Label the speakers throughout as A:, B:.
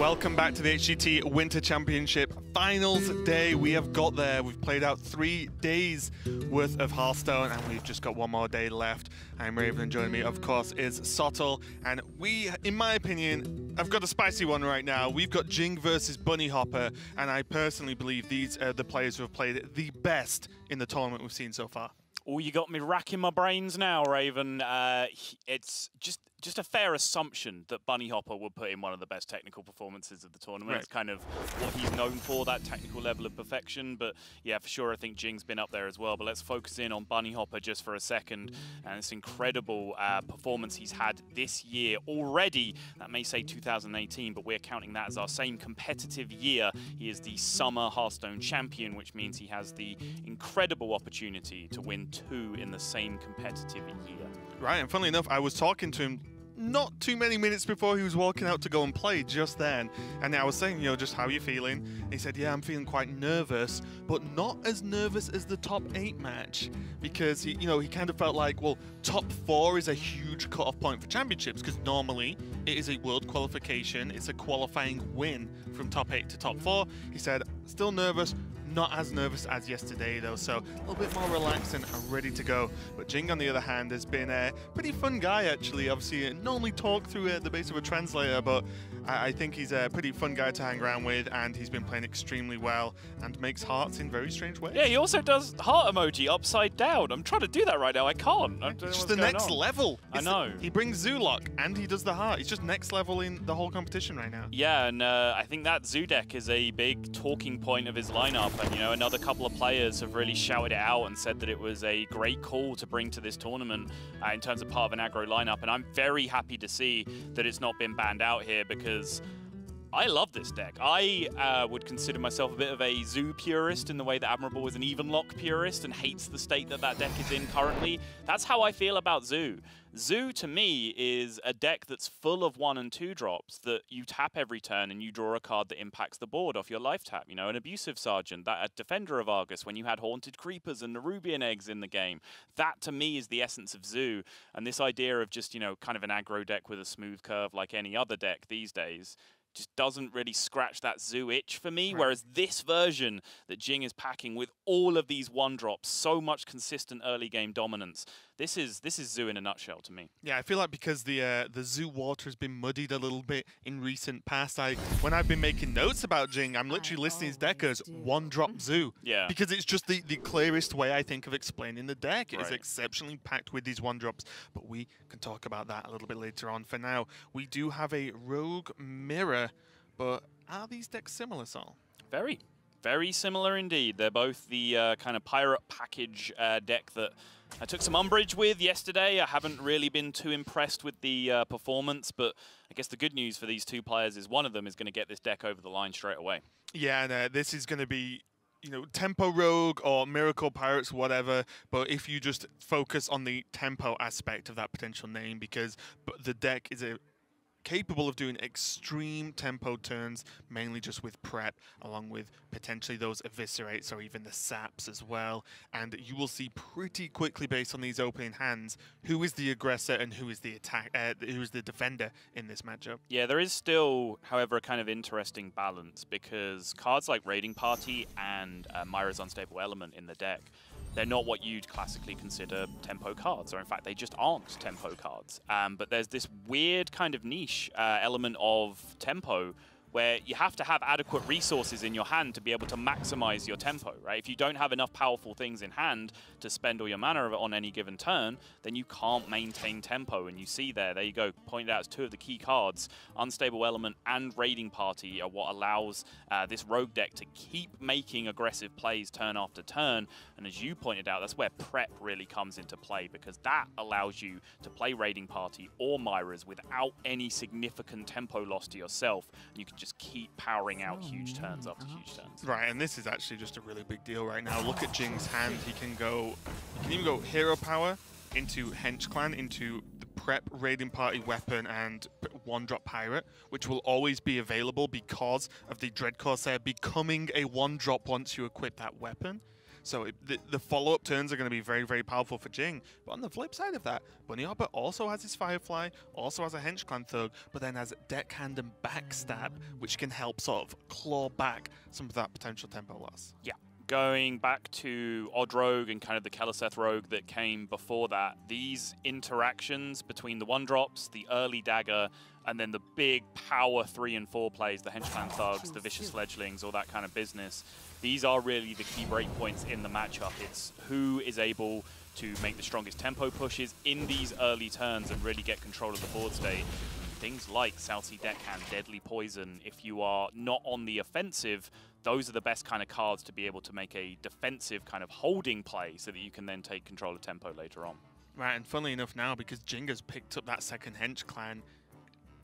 A: Welcome back to the HCT Winter Championship finals day. We have got there. We've played out 3 days worth of Hearthstone and we've just got 1 more day left. I'm Raven and joining me, of course, is Sottle. And we, in my opinion, have got a spicy one right now. We've got GER versus Bunnyhopper, and I personally believe these are the players who have played the best in the tournament we've seen so far.
B: Oh, you got me racking my brains now, Raven. It's just a fair assumption that Bunnyhopper will put in one of the best technical performances of the tournament.
A: Right.
B: It's kind of what he's known for, that technical level of perfection. But yeah, for sure, I think GER's been up there as well. But let's focus in on Bunnyhopper just for a second. And this incredible performance he's had this year already. That may say 2018, but we're counting that as our same competitive year. He is the Summer Hearthstone champion, which means he has the incredible opportunity to win 2 in the same competitive year.
A: Right, and funnily enough, I was talking to him not too many minutes before he was walking out to go and play just then. And I was saying, you know, just how are you feeling? And he said, yeah, I'm feeling quite nervous, but not as nervous as the top 8 match. Because, he kind of felt like, well, top 4 is a huge cut-off point for championships, because normally it is a world qualification. It's a qualifying win from top 8 to top 4. He said, still nervous, not as nervous as yesterday though, so a little bit more relaxed and ready to go. But GER, on the other hand, has been a pretty fun guy actually. Obviously, normally talk through the base of a translator, but I think he's a pretty fun guy to hang around with, and he's been playing extremely well and makes hearts in very strange ways.
B: Yeah, he also does heart emoji upside down. I'm trying to do that right now. I can't.
A: It's just the next level.
B: I know.
A: He brings Warlock and he does the heart. He's just next level in the whole competition right now.
B: Yeah, and I think that Zoo deck is a big talking point of his lineup. And, another couple of players have really shouted it out and said that it was a great call to bring to this tournament in terms of part of an aggro lineup. And I'm very happy to see that it's not been banned out here, because I love this deck. I would consider myself a bit of a Zoo purist in the way that Admirable is an even lock purist and hates the state that that deck is in currently. That's how I feel about Zoo. Zoo, to me, is a deck that's full of 1 and 2 drops that you tap every turn and you draw a card that impacts the board off your life tap. An Abusive Sergeant, a Defender of Argus when you had Haunted Creepers and Nerubian Eggs in the game. That, to me, is the essence of Zoo. And this idea of just, kind of an aggro deck with a smooth curve like any other deck these days just doesn't really scratch that Zoo itch for me. Right. Whereas this version that GER is packing with all of these 1-drops, so much consistent early game dominance, this is Zoo in a nutshell to me.
A: Yeah, I feel like because the Zoo water has been muddied a little bit in recent past, when I've been making notes about GER, I'm literally listing his deck as 1-drop Zoo.
B: Yeah.
A: Because it's just the clearest way, I think, of explaining the deck. It is
B: Right.
A: exceptionally packed with these 1-drops, but we can talk about that a little bit later on. For now, we do have a Rogue Mirror, but are these decks similar, Sol?
B: Very. Very similar indeed. They're both the kind of pirate package deck that I took some umbrage with yesterday. I haven't really been too impressed with the performance, but I guess the good news for these 2 players is one of them is going to get this deck over the line straight away.
A: Yeah, and this is going to be, Tempo Rogue or Miracle Pirates, whatever, but if you just focus on the tempo aspect of that potential name, because the deck is capable of doing extreme tempo turns, mainly just with prep, along with potentially those eviscerates or even the saps as well. And you will see pretty quickly, based on these opening hands, who is the aggressor and who is the who is the defender in this matchup.
B: Yeah, there is still, however, a kind of interesting balance, because cards like Raiding Party and Myra's Unstable Element in the deck, they're not what you'd classically consider tempo cards, or in fact, they just aren't tempo cards. But there's this weird kind of niche element of tempo where you have to have adequate resources in your hand to be able to maximize your tempo, right? If you don't have enough powerful things in hand to spend all your mana on any given turn, then you can't maintain tempo. And you see there you go, pointed out as 2 of the key cards, Unstable Element and Raiding Party are what allows this rogue deck to keep making aggressive plays turn after turn. And as you pointed out, that's where prep really comes into play, because that allows you to play Raiding Party or Myra's without any significant tempo loss to yourself. And you can just keep powering out huge turns after huge turns.
A: Right, and this is actually just a really big deal right now. Look at GER's hand. He can even go Hero Power into Hench Clan, into the prep Raiding Party weapon and 1-drop Pirate, which will always be available because of the Dread Corsair becoming a 1-drop once you equip that weapon. So the follow-up turns are going to be very, very powerful for Jing. But on the flip side of that, Bunnyhopper also has his Firefly, also has a Hench Clan Thug, but then has Deckhand and Backstab, which can help sort of claw back some of that potential tempo loss.
B: Yeah. Going back to Odd Rogue and kind of the Keleseth Rogue that came before that, these interactions between the 1-drops, the early dagger, and then the big power 3 and 4 plays, the Hench Clan Thugs, the Vicious Fledglings, all that kind of business, these are really the key breakpoints in the matchup. It's who is able to make the strongest tempo pushes in these early turns and really get control of the board state. Things like South Sea Deckhand, Deadly Poison, if you are not on the offensive, those are the best kind of cards to be able to make a defensive kind of holding play so that you can then take control of tempo later on.
A: Right, and funnily enough now, because Jinga's picked up that second Hench Clan,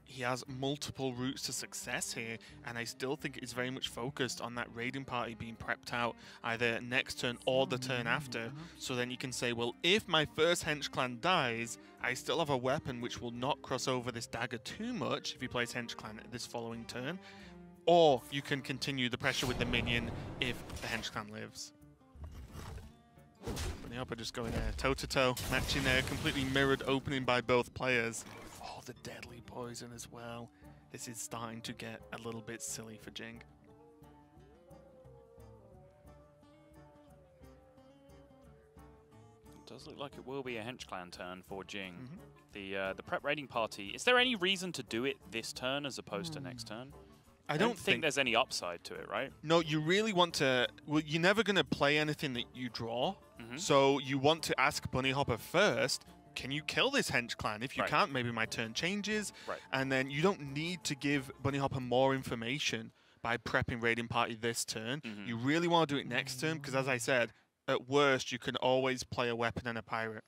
A: he has multiple routes to success here, and I still think it's very much focused on that raiding party being prepped out either next turn or the turn after. So then you can say, well, if my first Hench Clan dies, I still have a weapon which will not cross over this dagger too much if he plays Hench Clan this following turn. Or you can continue the pressure with the minion if the Hench Clan lives. Bunnyhopper just going there, toe-to-toe, matching a completely mirrored opening by both players. Oh, the Deadly Poison as well. This is starting to get a little bit silly for Jing.
B: It does look like it will be a Hench Clan turn for Jing. The prep raiding party, is there any reason to do it this turn as opposed to next turn?
A: I don't think
B: there's any upside to it, right?
A: No, you really want to... Well, you're never going to play anything that you draw. So you want to ask Bunnyhopper first, can you kill this Hench Clan? If you can't, maybe my turn changes. And then you don't need to give Bunnyhopper more information by prepping Raiding Party this turn. You really want to do it next turn, because as I said, at worst, you can always play a weapon and a pirate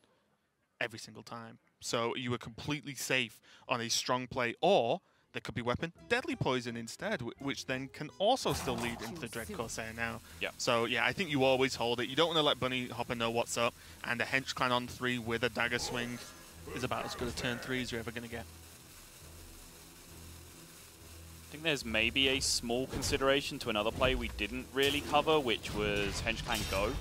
A: every single time. So you are completely safe on a strong play, or... there could be weapon Deadly Poison instead, which then can also still lead into the Dread Corsair now. So yeah, I think you always hold it. You don't want to let Bunnyhopper know what's up, and a Hench Clan on 3 with a dagger swing is about as good a turn 3 as you're ever going to get.
B: I think there's maybe a small consideration to another play we didn't really cover, which was Hench Clan Go.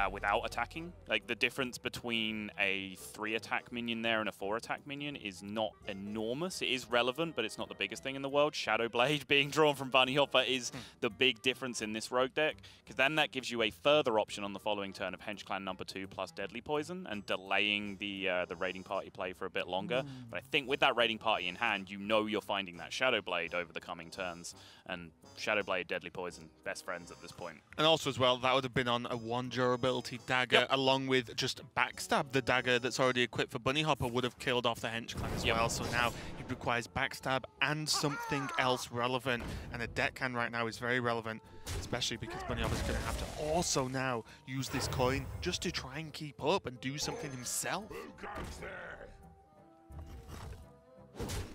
B: Without attacking. Like, the difference between a 3-attack minion there and a 4-attack minion is not enormous. It is relevant, but it's not the biggest thing in the world. Shadowblade being drawn from Bunnyhopper is the big difference in this rogue deck, because then that gives you a further option on the following turn of Hench Clan number 2 plus Deadly Poison and delaying the raiding party play for a bit longer. But I think with that raiding party in hand, you know you're finding that Shadowblade over the coming turns, and Shadowblade, Deadly Poison, best friends at this point.
A: And also as well, that would have been on a 1 durability dagger, along with just Backstab. The dagger that's already equipped for Bunnyhopper would have killed off the Hench Clan as well. So now it requires Backstab and something else relevant. And a Deckhand right now is very relevant, especially because Bunnyhopper's going to have to also now use this coin just to try and keep up and do something himself.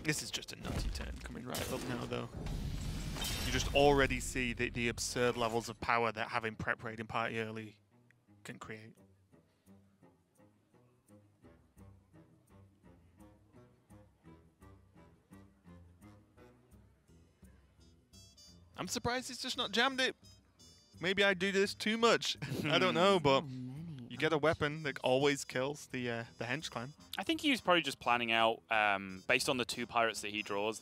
A: This is just a nutty turn coming right up now, though. You just already see the absurd levels of power that having prep raiding party early can create. I'm surprised it's just not jammed it. Maybe I do this too much. I don't know, but you get a weapon that always kills the Hench Clan.
B: I think he's probably just planning out, based on the 2 pirates that he draws,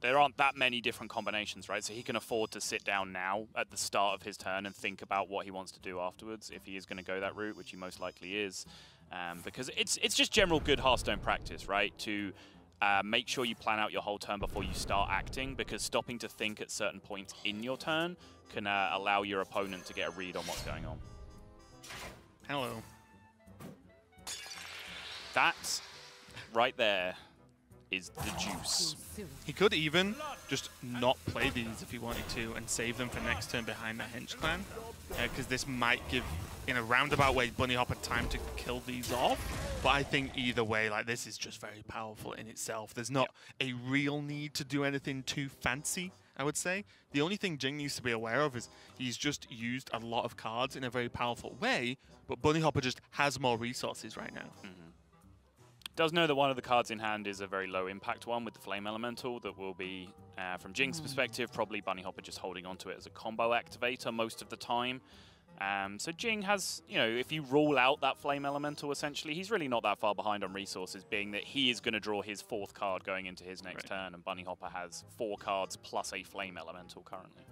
B: there aren't that many different combinations, right? So he can afford to sit down now at the start of his turn and think about what he wants to do afterwards, if he is going to go that route, which he most likely is. Because it's just general good Hearthstone practice, right? To make sure you plan out your whole turn before you start acting, because stopping to think at certain points in your turn can allow your opponent to get a read on what's going on.
A: Hello.
B: That right there is the juice.
A: He could even just not play these if he wanted to and save them for next turn behind the Hench Clan, because this might give, in a roundabout way, Bunnyhopper time to kill these off. But I think either way, like, this is just very powerful in itself. There's not a real need to do anything too fancy, I would say. The only thing Jing needs to be aware of is he's just used a lot of cards in a very powerful way, but Bunnyhopper just has more resources right now.
B: Does know that one of the cards in hand is a very low impact one with the Flame Elemental that will be, from Jing's perspective, probably Bunnyhopper just holding onto it as a combo activator most of the time. So Jing has, you know, if you rule out that Flame Elemental, essentially, he's really not that far behind on resources, being that he is going to draw his 4th card going into his next turn, and Bunnyhopper has 4 cards plus a Flame Elemental currently.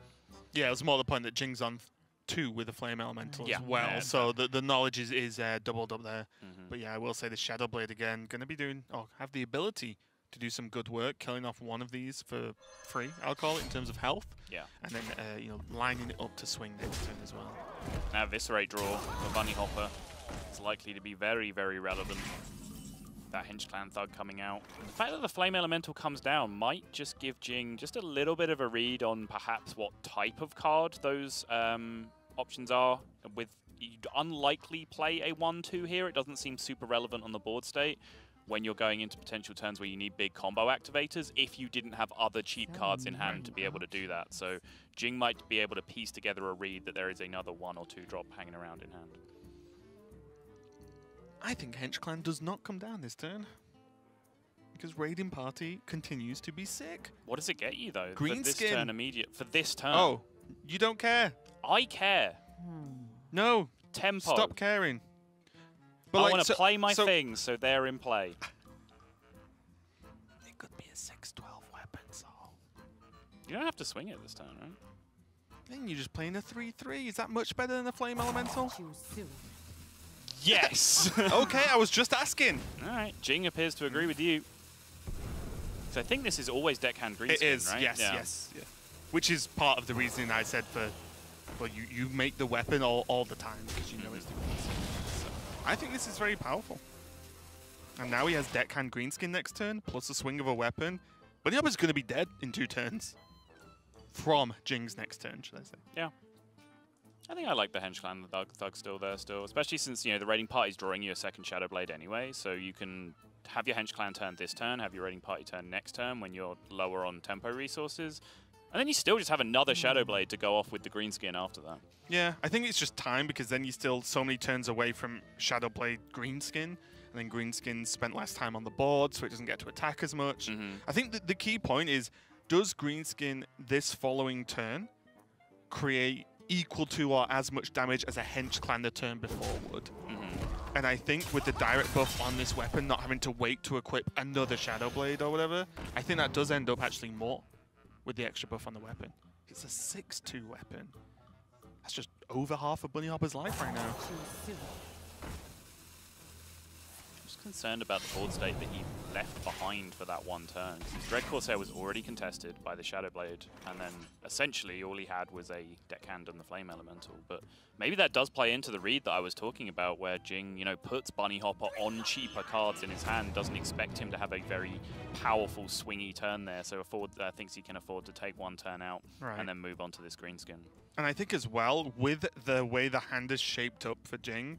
A: Yeah, it was more the point that Jing's on 2 with the Flame Elemental as well,
B: yeah,
A: so the knowledge is doubled up there. But yeah, I will say the Shadow Blade again, going to be doing, have the ability to do some good work, killing off one of these for free, I'll call it, in terms of health.
B: Yeah.
A: And then, you know, lining it up to swing next turn as well.
B: Now, Eviscerate draw for Bunnyhopper is likely to be very, very relevant. That Hinge Clan Thug coming out. And the fact that the Flame Elemental comes down might just give Jing just a little bit of a read on perhaps what type of card those options are. With you'd unlikely play a 1-2 here. It doesn't seem super relevant on the board state when you're going into potential turns where you need big combo activators if you didn't have other cheap cards in hand to be able to do that. So Jing might be able to piece together a read that there is another 1 or 2 drop hanging around in hand.
A: I think Hench Clan does not come down this turn, because Raiding Party continues to be sick.
B: What does it get you, though,
A: Green
B: for this
A: skin.
B: turn immediate? For this turn?
A: Oh, you don't care?
B: I care.
A: No.
B: Tempo.
A: Stop caring. But
B: I
A: like,
B: want to play my things, so they're in play.
A: It could be a 6/12 weapon, so...
B: You don't have to swing it this turn, right?
A: Then you're just playing a 3/3. Is that much better than a Flame Elemental?
B: Yes!
A: Okay, I was just asking.
B: All right, Jing appears to agree with you. So I think this is always deckhand green skin,
A: is,
B: right?
A: yes, yes. Yeah. Which is part of the reasoning I said for... Well, you make the weapon all the time, because you know it's the green skin. So I think this is very powerful. And now he has deckhand green skin next turn, plus a swing of a weapon. Bunnyhopper's going to be dead in 2 turns. From Jing's next turn, should I say.
B: Yeah. I think I like the Hench Clan, the Thug still there still, especially since, you know, the Raiding Party's drawing you a 2nd Shadow Blade anyway, so you can have your Hench Clan turn this turn, have your Raiding Party turn next turn when you're lower on tempo resources, and then you still just have another Shadow Blade to go off with the green skin after that.
A: Yeah, I think it's just time, because then you're still so many turns away from Shadow Blade green skin, and then green skin spent less time on the board, so it doesn't get to attack as much. I think the key point is, does green skin this following turn create equal to or as much damage as a Hench Clan the turn before would? And I think with the direct buff on this weapon, not having to wait to equip another Shadow Blade or whatever, I think that does end up actually more with the extra buff on the weapon. It's a 6/2 weapon. That's just over half of Bunnyhopper's life right now.
B: I'm just concerned about the board state that he left behind for that 1 turn. His Dread Corsair was already contested by the Shadow Blade, and then essentially all he had was a deckhand and the Flame Elemental. But maybe that does play into the read that I was talking about, where Jing, you know, puts Bunnyhopper on cheaper cards in his hand, doesn't expect him to have a very powerful swingy turn there, so thinks he can afford to take 1 turn out and then move on to this green skin.
A: And I think as well, with the way the hand is shaped up for Jing,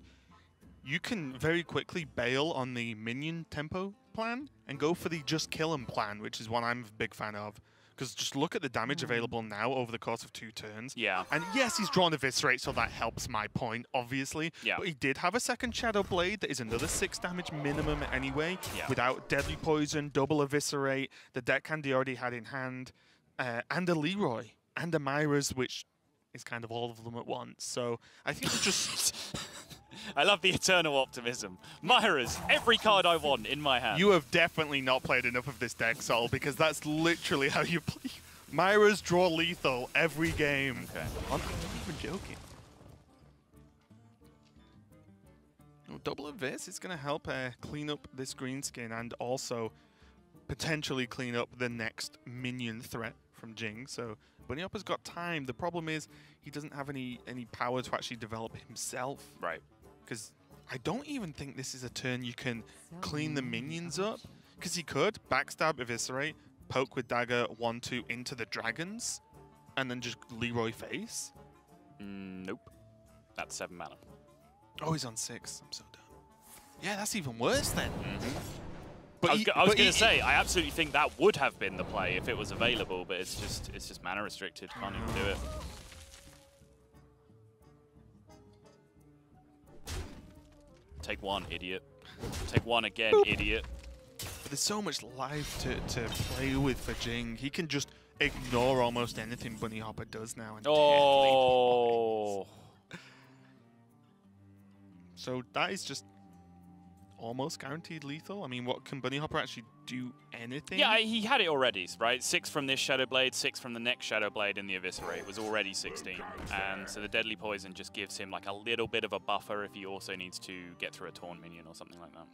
A: you can very quickly bail on the minion tempo plan and go for the just kill 'em plan, which is one I'm a big fan of. Because just look at the damage available now over the course of 2 turns.
B: Yeah.
A: And yes, he's drawn Eviscerate, so that helps my point, obviously.
B: Yeah.
A: But he did have a 2nd Shadow Blade that is another 6 damage minimum anyway.
B: Yeah.
A: Without Deadly Poison, double Eviscerate, the deckhand he already had in hand, and a Leroy, and a Myra's, which is kind of all of them at once. So I think it's just...
B: I love the eternal optimism. Myra's, every card I want in my hand.
A: You have definitely not played enough of this deck, Sol, because that's literally how you play. Myra's draw lethal every game.
B: Okay.
A: I'm not even joking. Well, double of this is going to help clean up this green skin and also potentially clean up the next minion threat from Jing. So Bunnyhopper's got time. The problem is he doesn't have any power to actually develop himself.
B: Right.
A: Because I don't even think this is a turn you can clean the minions up. Because he could backstab, eviscerate, poke with dagger 1/2 into the dragons, and then just Leroy face.
B: Nope. That's 7 mana.
A: Oh, he's on 6. I'm so dumb. Yeah, that's even worse then.
B: But I was going to say, I absolutely think that would have been the play if it was available, but it's just mana restricted. Can't even do it. Take 1, idiot. Take 1 again, idiot.
A: But there's so much life to play with for Jing. He can just ignore almost anything Bunnyhopper does now. And So that is just almost guaranteed lethal. I mean, what can Bunnyhopper actually do anything?
B: Yeah, he had it already, right? 6 from this Shadow Blade, 6 from the next Shadow Blade, and the Eviscerate was already 16. And so the Deadly Poison just gives him like a little bit of a buffer if he also needs to get through a Taunt minion or something like that.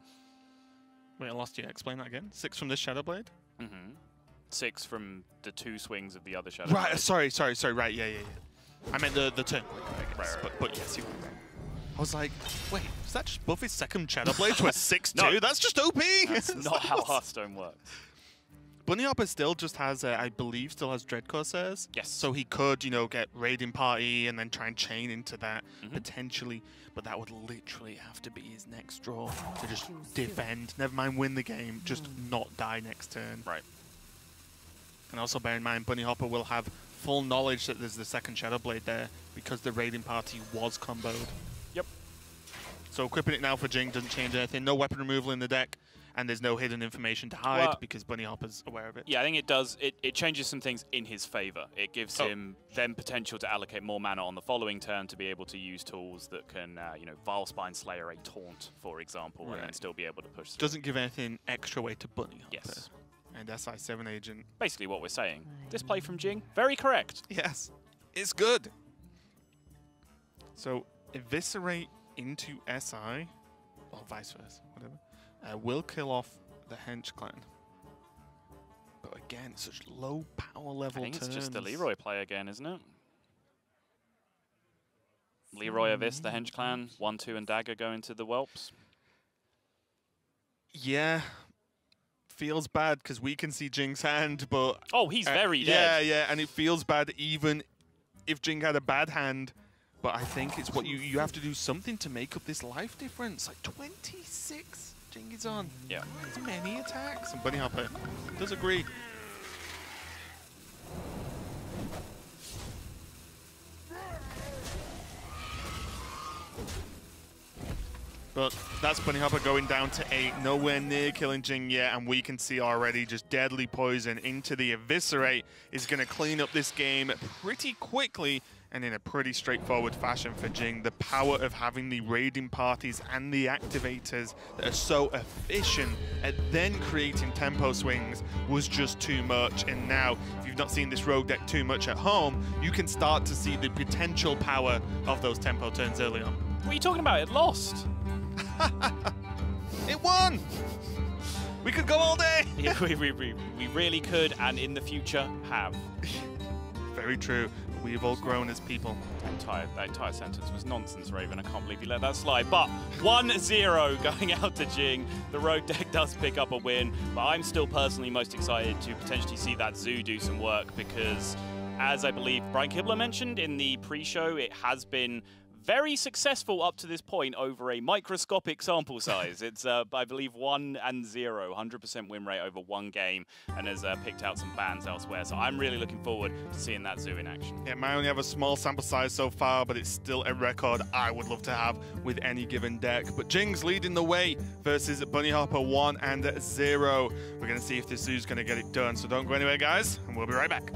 A: Wait, I lost you. Explain that again. 6 from this Shadow Blade?
B: Mm-hmm. 6 from the 2 swings of the other Shadow Blade.
A: Right, sorry. Right, yeah. I meant the turn click, I guess.
B: Right.
A: But yes, you were right. I was like, wait, is that just buff his second Shadow Blade to a 6-2?
B: No.
A: That's just OP!
B: That's not how Hearthstone works.
A: Bunnyhopper still just has, I believe, still has Dread Corsairs.
B: Yes.
A: So he could, you know, get Raiding Party and then try and chain into that, potentially. But that would literally have to be his next draw to just defend. Never mind win the game, just not die next turn.
B: Right.
A: And also bear in mind, Bunnyhopper will have full knowledge that there's the second Shadow Blade there because the Raiding Party was comboed.
B: Yep.
A: So equipping it now for Jing doesn't change anything. No weapon removal in the deck, and there's no hidden information to hide because Bunnyhopper's aware of it.
B: Yeah, I think it does. It changes some things in his favor. It gives him then potential to allocate more mana on the following turn to be able to use tools that can, you know, Vilespine Slayer a taunt, for example, and then still be able to push through.
A: Doesn't give anything extra weight to Bunnyhopper.
B: Yes.
A: And SI7 agent.
B: Basically what we're saying. This play from Jing, very correct.
A: Yes, it's good. So Eviscerate into SI, or vice versa, whatever, will kill off the Hench Clan. But again, such low power level
B: I think
A: turns.
B: it's just the Leroy play again, isn't it? Leroy Avis, the Hench Clan, 1-2 and Dagger go into the Whelps.
A: Yeah. Feels bad because we can see Jing's hand, but...
B: Oh, he's very dead.
A: Yeah, and it feels bad even if Jing had a bad hand. But I think it's what you have to do something to make up this life difference. Like 26 Jing is on.
B: Yeah.
A: That's many attacks. And Bunnyhopper does agree. But that's Bunnyhopper going down to 8, nowhere near killing Jing yet, and we can see already just Deadly Poison into the Eviscerate is going to clean up this game pretty quickly and in a pretty straightforward fashion for Jing. The power of having the raiding parties and the activators that are so efficient at then creating tempo swings was just too much. And now, if you've not seen this rogue deck too much at home, you can start to see the potential power of those tempo turns early on.
B: What are you talking about? It lost.
A: It won! We could go all day!
B: Yeah, we really could, and in the future have.
A: Very true. We've all grown as people.
B: That entire sentence was nonsense, Raven. I can't believe you let that slide. But 1-0 going out to Jing. The rogue deck does pick up a win, but I'm still personally most excited to potentially see that Zoo do some work because, as I believe Brian Kibler mentioned in the pre-show, it has been very successful up to this point over a microscopic sample size. It's, I believe, 1-0, 100% win rate over one game, and has picked out some bans elsewhere. So I'm really looking forward to seeing that Zoo in action.
A: Yeah, might only have a small sample size so far, but it's still a record I would love to have with any given deck. But Jing's leading the way versus Bunnyhopper 1-0. We're going to see if this Zoo's going to get it done. So don't go anywhere, guys, and we'll be right back.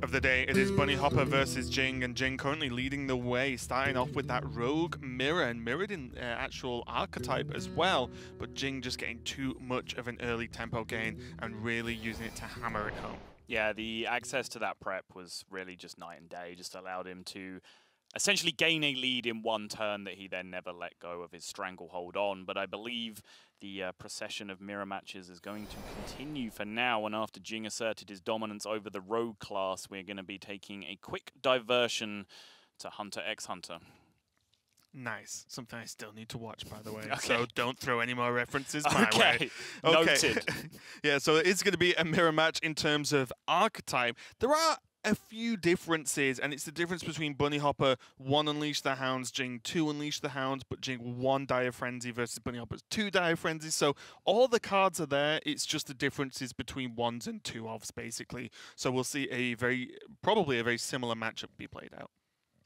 A: Of the day, it is Bunnyhopper versus Jing, and Jing currently leading the way, starting off with that rogue mirror and mirrored in actual archetype as well, but Jing just getting too much of an early tempo gain and really using it to hammer it home.
B: Yeah, the access to that prep was really just night and day, just allowed him to essentially gain a lead in one turn that he then never let go of his stranglehold on. But I believe the procession of mirror matches is going to continue for now, and after Jing asserted his dominance over the rogue class, we're going to be taking a quick diversion to Hunter x Hunter.
A: Nice. Something I still need to watch, by the way.
B: Okay.
A: So don't throw any more references my way. Okay.
B: Noted.
A: Yeah, so it's going to be a mirror match in terms of archetype. There are a few differences, and it's the difference between Bunnyhopper 1 Unleash the Hounds, Jing 2 Unleash the Hounds, but Jing 1 Dire Frenzy versus Bunnyhopper's 2 Dire Frenzy. So all the cards are there. It's just the differences between 1s and 2-ofs, basically. So we'll see probably a very similar matchup be played out.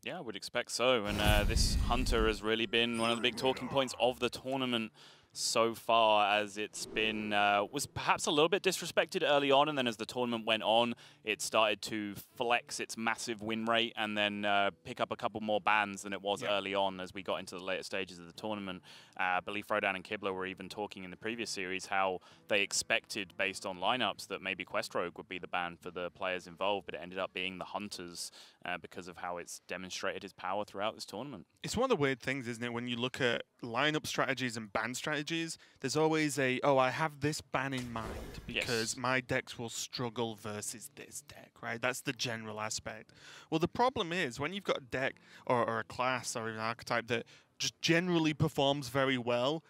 B: Yeah, I would expect so. And this Hunter has really been one of the big talking points of the tournament so far, as it's been was perhaps a little bit disrespected early on, and then as the tournament went on, it started to flex its massive win rate and then pick up a couple more bans than it was early on as we got into the later stages of the tournament. I believe Frodan and Kibler were even talking in the previous series how they expected, based on lineups, that maybe Quest Rogue would be the ban for the players involved, but it ended up being the Hunters because of how it's demonstrated his power throughout this tournament.
A: It's one of the weird things, isn't it, when you look at lineup strategies and ban strategies, there's always a, oh, I have this ban in mind because my decks will struggle versus this deck, right? That's the general aspect. Well, the problem is when you've got a deck or a class or an archetype that just generally performs very well,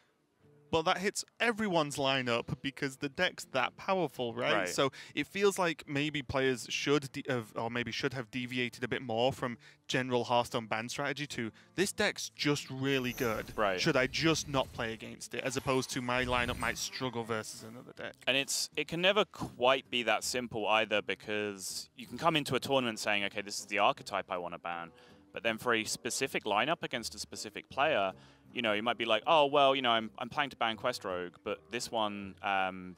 A: but that hits everyone's lineup because the deck's that powerful, right? So it feels like maybe players should have deviated a bit more from general Hearthstone ban strategy to this deck's just really good. Should I just not play against it, as opposed to my lineup might struggle versus another deck?
B: And it can never quite be that simple either, because you can come into a tournament saying, okay, this is the archetype I want to ban, but then for a specific lineup against a specific player, you know, you might be like, oh, well, you know, I'm planning to ban Quest Rogue, but this one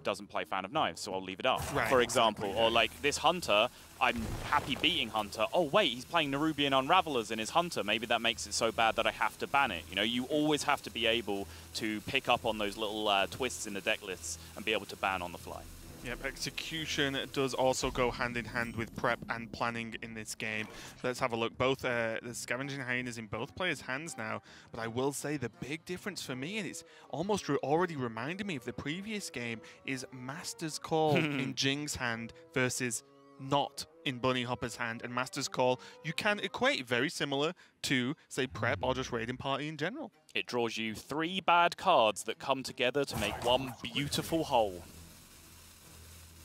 B: doesn't play Fan of Knives, so I'll leave it up, for example. Or like this Hunter, I'm happy beating Hunter. Oh, wait, he's playing Nerubian Unravelers in his Hunter. Maybe that makes it so bad that I have to ban it. You know, you always have to be able to pick up on those little twists in the deck lists and be able to ban on the fly.
A: Yep, execution does also go hand in hand with prep and planning in this game. Let's have a look. Both the Scavenging Hyenas in both players' hands now, but I will say the big difference for me, and it's almost already reminded me of the previous game, is Master's Call in Jing's hand versus not in Bunnyhopper's hand. And Master's Call, you can equate very similar to, say, prep or just Raiding Party in general.
B: It draws you 3 bad cards that come together to make one beautiful whole.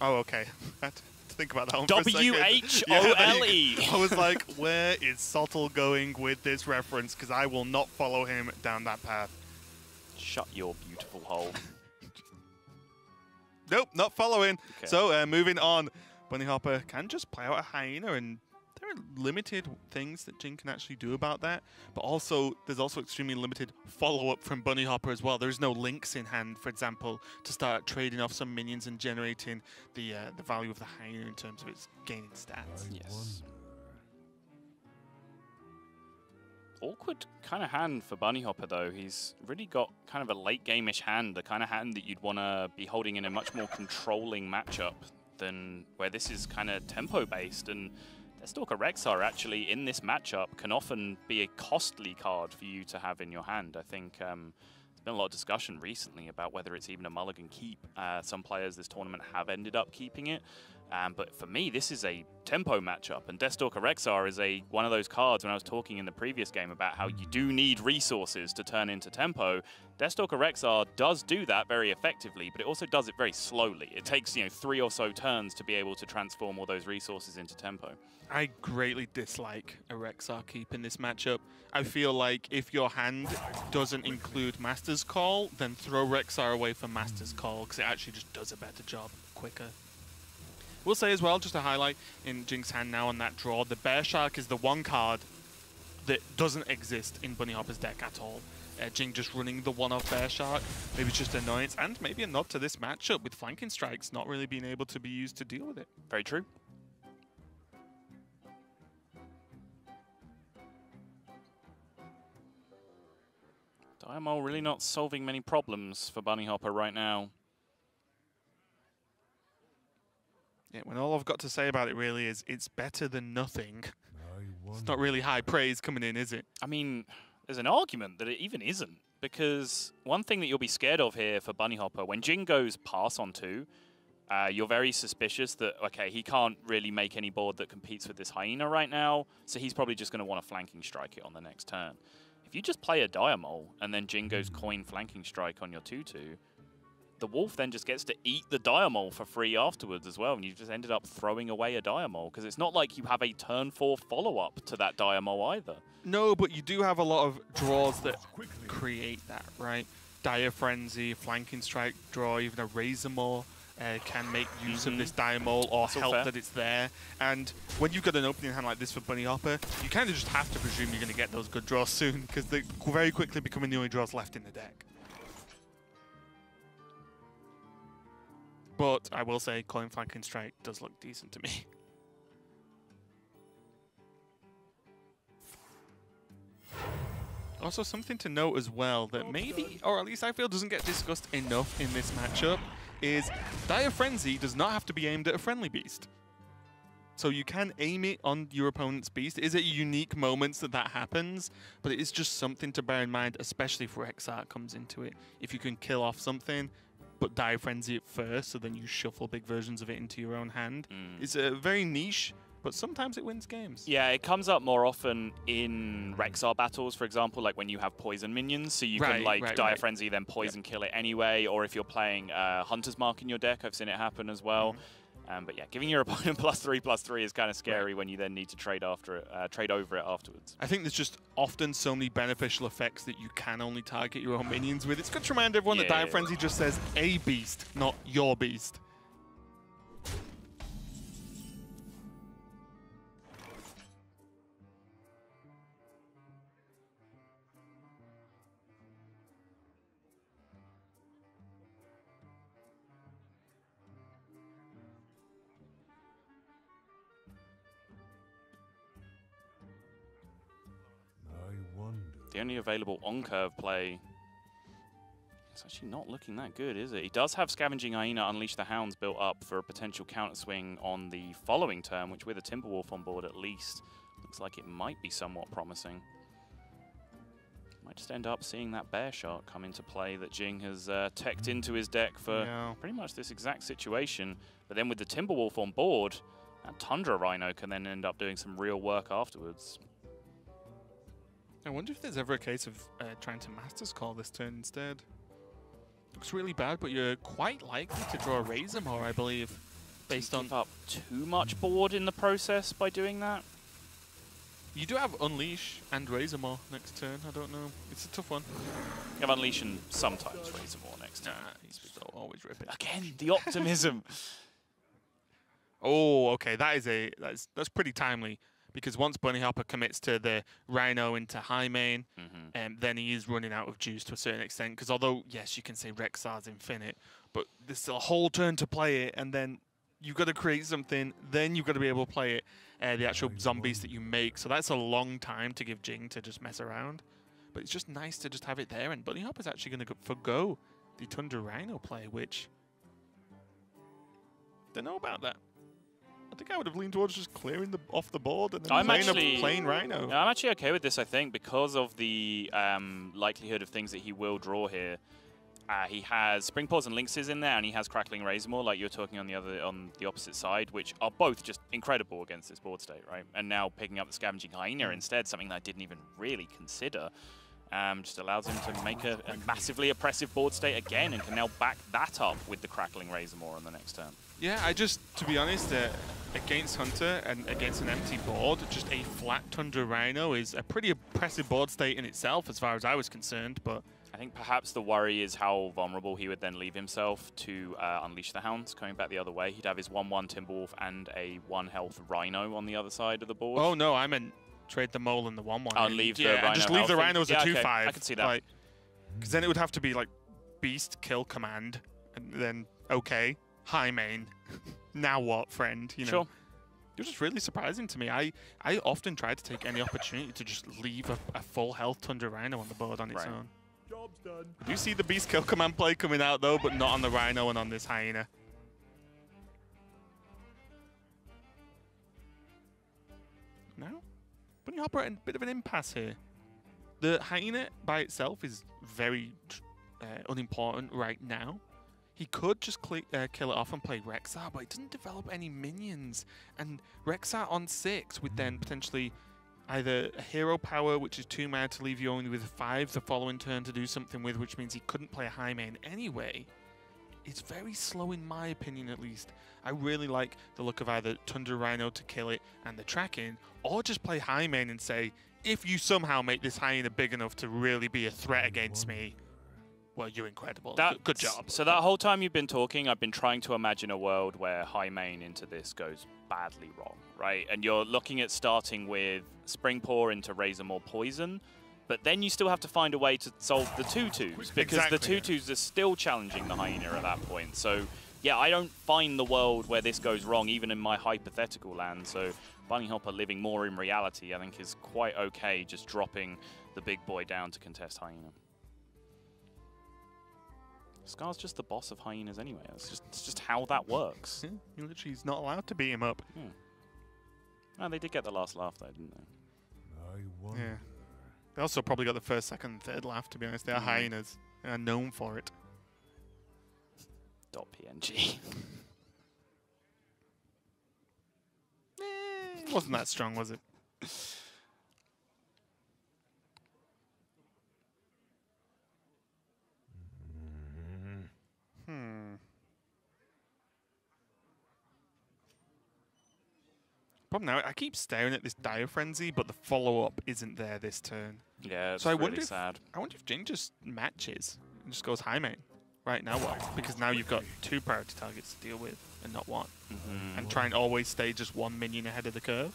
A: Oh, okay. I had to think about that one for a second.
B: W-H-O-L-E.
A: I was like, where is Sottle going with this reference? Because I will not follow him down that path.
B: Shut your beautiful hole.
A: Nope, not following. Okay. So, moving on. Bunnyhopper can just play out a Hyena, and there are limited things that Jing can actually do about that. But also, there's also extremely limited follow-up from Bunnyhopper as well. There's no links in hand, for example, to start trading off some minions and generating the value of the Hyena in terms of its gaining stats.
B: Yes. Awkward kind of hand for Bunnyhopper, though. He's really got kind of a late-game-ish hand, the kind of hand that you'd want to be holding in a much more controlling matchup than where this is kind of tempo-based. And Deathstalker Rexar actually in this matchup can often be a costly card for you to have in your hand. I think there's been a lot of discussion recently about whether it's even a mulligan keep. Some players this tournament have ended up keeping it. But for me, this is a tempo matchup, and Deathstalker Rexar is one of those cards. When I was talking in the previous game about how you do need resources to turn into tempo, Deathstalker Rexar does do that very effectively, but it also does it very slowly. It takes 3 or so turns to be able to transform all those resources into tempo.
A: I greatly dislike a Rexar keep in this matchup. I feel like if your hand doesn't include Master's Call, then throw Rexar away for Master's Call, because it actually just does a better job quicker. We'll say as well, just to highlight in Jing's hand now on that draw, the Bear Shark is the one card that doesn't exist in Bunnyhopper's deck at all. Jing just running the one-off Bear Shark, maybe it's just annoyance, and maybe a nod to this matchup with flanking strikes not really being able to be used to deal with it.
B: Very true. Diamol really not solving many problems for Bunnyhopper right now.
A: Yeah, when all I've got to say about it really is it's better than nothing. It's not really high praise coming in, is it?
B: I mean, there's an argument that it even isn't, because one thing that you'll be scared of here for Bunnyhopper, when Jing goes pass on 2, you're very suspicious that, okay, he can't really make any board that competes with this Hyena right now, so he's probably just going to want to flanking strike it on the next turn. If you just play a Diamol and then Jing goes coin flanking strike on your 2-2, the Wolf then just gets to eat the Diamol for free afterwards as well, and you just ended up throwing away a Diamol, because it's not like you have a turn 4 follow-up to that Diamol either.
A: No, but you do have a lot of draws that create that, right? Dire Frenzy, Flanking Strike draw, even a Razormaw can make use of this Diamol or help that it's there. And when you've got an opening hand like this for Bunnyhopper, you kind of just have to presume you're going to get those good draws soon, because they're very quickly becoming the only draws left in the deck. But I will say, calling Flanking Strike does look decent to me. Also, something to note as well that maybe, or at least I feel doesn't get discussed enough in this matchup, is Dire Frenzy does not have to be aimed at a friendly beast. So you can aim it on your opponent's beast. It is at unique moments that that happens, but it is just something to bear in mind, especially if Rexar comes into it. If you can kill off something, but Dire Frenzy it first, so then you shuffle big versions of it into your own hand. It's a very niche, but sometimes it wins games.
B: Yeah, it comes up more often in Rexar battles, for example, like when you have poison minions, so you can like Dire Frenzy, then poison kill it anyway, or if you're playing Hunter's Mark in your deck, I've seen it happen as well. But yeah, giving your opponent +3/+3 is kind of scary when you then need to trade over it afterwards.
A: I think there's just often so many beneficial effects that you can only target your own minions with. It's good to remind everyone that Dire Frenzy just says a beast, not your beast.
B: The only available on-curve play, it's actually not looking that good, is it? He does have Scavenging Hyena, Unleash the Hounds built up for a potential counter swing on the following turn, which with a Timberwolf on board at least, looks like it might be somewhat promising. Might just end up seeing that Bear Shark come into play that Jing has teched into his deck for pretty much this exact situation. But then with the Timberwolf on board, that Tundra Rhino can then end up doing some real work afterwards.
A: I wonder if there's ever a case of trying to Master's Call this turn instead. Looks really bad, but you're quite likely to draw a Razormaw, I believe, based on...
B: Give up too much board in the process by doing that?
A: You do have Unleash and Razormaw next turn, I don't know. It's a tough one.
B: You have Unleash and sometimes Razormaw next turn.
A: He's always rip it.
B: Again, the optimism.
A: Oh, okay, that's pretty timely. Because once Bunnyhopper commits to the Rhino into high main, then he is running out of juice to a certain extent. Because although, yes, you can say Rexar's infinite, but there's still a whole turn to play it, and then you've got to create something, then you've got to be able to play it, the actual zombies that you make. So that's a long time to give Jing to just mess around. But it's just nice to just have it there, and Bunnyhopper's actually going to forgo the Tundra Rhino play, which... don't know about that. I think I would have leaned towards just clearing off the board and then playing a plain Rhino.
B: I'm actually okay with this, I think, because of the likelihood of things that he will draw here. He has Spring Paws and Lynxes in there, and he has Crackling Razormaw, like you're talking on the opposite side, which are both just incredible against this board state, right? And now picking up the Scavenging Hyena instead, something that I didn't even really consider, just allows him to make a massively oppressive board state again, and can now back that up with the Crackling Razormaw on the next turn.
A: Yeah, to be honest, against Hunter and against an empty board, just a flat Tundra Rhino is a pretty oppressive board state in itself as far as I was concerned, but...
B: I think perhaps the worry is how vulnerable he would then leave himself to Unleash the Hounds coming back the other way. He'd have his 1/1 Timberwolf and a 1-health Rhino on the other side of the board.
A: Oh no, I meant trade the Mole and the 1/1.
B: Oh, leave the Rhino.
A: Just leave the Rhino as a 2/5.
B: Okay. I can see that.
A: Because then it would have to be like Beast, Kill, Command, and then, okay, high main. Now what, friend? You know? Sure. It was just really surprising to me. I often try to take any opportunity to just leave a full health Tundra Rhino on the board on its own.
C: Job's done.
A: I do see the Beast Kill Command play coming out though, but not on the Rhino and on this Hyena. Now, Bunnyhopper at a bit of an impasse here. The Hyena by itself is very unimportant right now. He could just kill it off and play Rexar, but it doesn't develop any minions. And Rexar on 6 would then potentially either a hero power, which is 2 mana to leave you only with 5 the following turn to do something with, which means he couldn't play a high main anyway. It's very slow in my opinion, at least. I really like the look of either Tundra Rhino to kill it and the tracking, or just play high main and say, if you somehow make this Hyena big enough to really be a threat against me, well, you're incredible. Good job.
B: So that whole time you've been talking, I've been trying to imagine a world where high main into this goes badly wrong, right? And you're looking at starting with Spring Paw into Razormaw Poison, but then you still have to find a way to solve the 2/2s, because the 2/2s are still challenging the Hyena at that point. So yeah, I don't find the world where this goes wrong, even in my hypothetical land. So Bunnyhopper living more in reality, I think, is quite okay, just dropping the big boy down to contest Hyena. Scar's just the boss of Hyenas anyway. It's just how that works.
A: Yeah, he literally is not allowed to beat him up.
B: Yeah. Oh, they did get the last laugh though, didn't they?
A: Yeah. They also probably got the first, second, and third laugh, to be honest. They are Hyenas. They are known for it.
B: .png.
A: Wasn't that strong, was it? Problem now, I keep staring at this Dire Frenzy, but the follow-up isn't there this turn.
B: Yeah, it's
A: so
B: really sad.
A: I wonder if Jing just matches and just goes high main. Right, now what? Because now you've got 2 priority targets to deal with and not 1. And try and always stay just 1 minion ahead of the curve.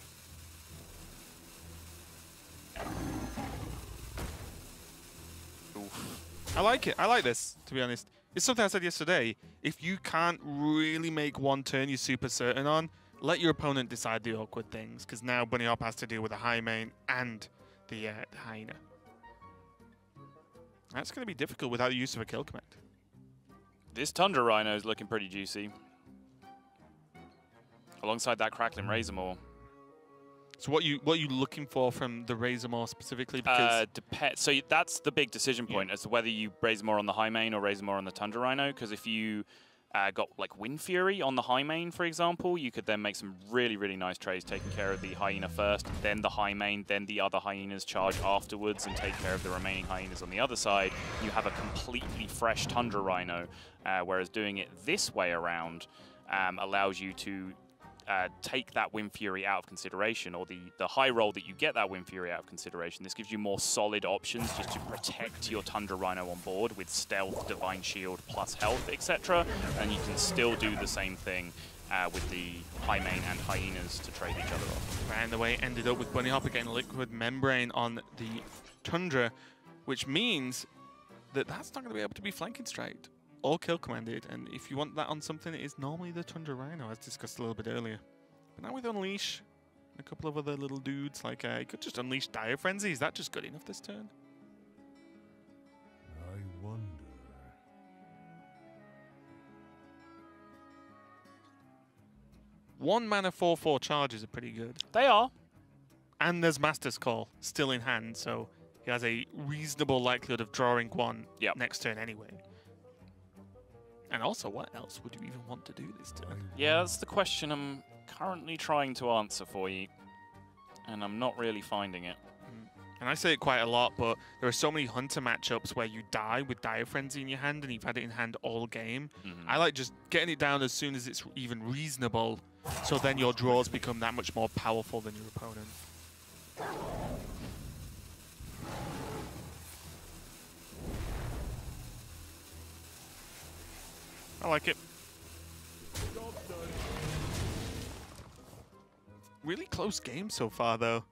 A: Oof. I like it. I like this, to be honest. It's something I said yesterday. If you can't really make one turn you're super certain on, let your opponent decide the awkward things, because now Bunnyhopper has to deal with the high main and the Hyena. That's going to be difficult without the use of a kill command.
B: This Tundra Rhino is looking pretty juicy. Alongside that Crackling Razormaw.
A: So what you looking for from the Razormaw specifically? Because
B: so that's the big decision point as to whether you Razormaw on the high main or Razormaw on the Tundra Rhino. Because if you got like Wind Fury on the high main, for example, you could then make some really, really nice trades, taking care of the Hyena first, then the high main, then the other Hyenas charge afterwards and take care of the remaining Hyenas on the other side. You have a completely fresh Tundra Rhino, whereas doing it this way around allows you to take that Wind Fury out of consideration, or the high roll that you get that Wind Fury out of consideration. This gives you more solid options just to protect your Tundra Rhino on board with Stealth, Divine Shield, plus Health, etc. And you can still do the same thing with the high main and Hyenas to trade each other off.
A: And the way it ended up with Bunnyhopper getting Liquid Membrane on the Tundra, which means that that's not going to be able to be flanking straight or kill commanded, and if you want that on something, it is normally the Tundra Rhino, as discussed a little bit earlier. But now with Unleash, and a couple of other little dudes, like you could just Unleash Dire Frenzy. Is that just good enough this turn?
C: I wonder.
A: 1 mana 4/4 charges are pretty good.
B: They are.
A: And there's Master's Call still in hand, so he has a reasonable likelihood of drawing 1 next turn anyway. And also, what else would you even want to do this turn?
B: Yeah, that's the question I'm currently trying to answer for you, and I'm not really finding it.
A: And I say it quite a lot, but there are so many Hunter matchups where you die with Dire Frenzy in your hand and you've had it in hand all game. I like just getting it down as soon as it's even reasonable, so then your draws become that much more powerful than your opponent. I like it. Really close game so far, though.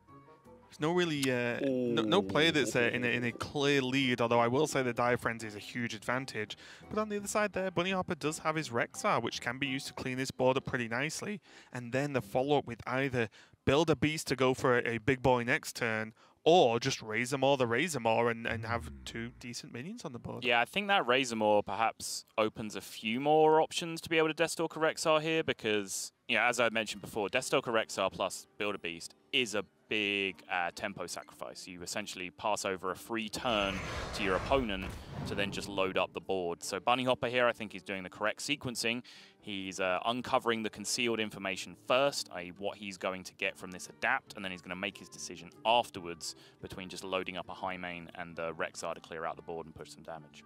A: There's no really no player that's in a clear lead. Although I will say the Dire Frenzy is a huge advantage. But on the other side, there, Bunnyhopper does have his Rexar, which can be used to clean this board up pretty nicely. And then the follow-up with either build a beast to go for a big boy next turn, or just Razormaw the Razormaw and have 2 decent minions on the board.
B: Yeah, I think that Razormaw perhaps opens a few more options to be able to Deathstalker Rexar here, because, you know, as I mentioned before, Deathstalker Rexar plus Build a Beast is a big tempo sacrifice. You essentially pass over a free turn to your opponent to then just load up the board. So Bunnyhopper here, I think he's doing the correct sequencing. He's uncovering the concealed information first, i.e. what he's going to get from this adapt, and then he's going to make his decision afterwards between just loading up a high main and the Rexar to clear out the board and push some damage.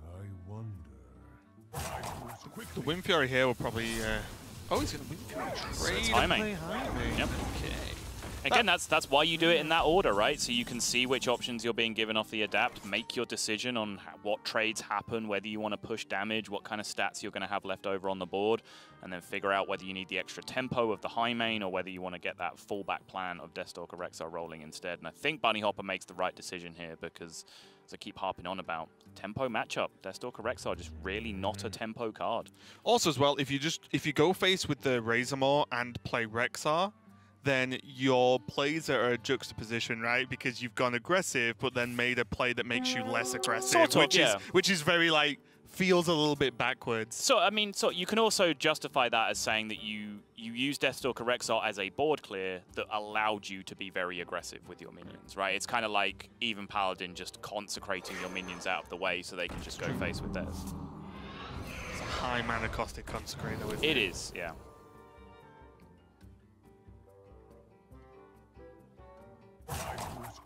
C: I wonder.
A: The Wind Fury here will probably... oh, he's going to Wind Fury trade
B: high
A: and
B: main.
A: play high main.
B: Yep.
A: Okay.
B: Again, that's why you do it in that order, right? So you can see which options you're being given off the adapt, make your decision on what trades happen, whether you want to push damage, what kind of stats you're going to have left over on the board, and then figure out whether you need the extra tempo of the high main or whether you want to get that fallback plan of Deathstalker Rexar rolling instead. And I think Bunnyhopper makes the right decision here because, as I keep harping on about, tempo matchup, Deathstalker Rexar just really not a tempo card.
A: Also as well, if you go face with the Razormaw and play Rexar, then your plays are a juxtaposition, right? Because you've gone aggressive, but then made a play that makes you less aggressive, which is very like feels a little bit backwards.
B: So I mean, so you can also justify that as saying that you use Deathstalker Rexar as a board clear that allowed you to be very aggressive with your minions, right? It's kind of like even Paladin just consecrating your minions out of the way so they can just go face with theirs.
A: It's a high mana costed consecrator, isn't
B: It
A: it?
B: is, yeah.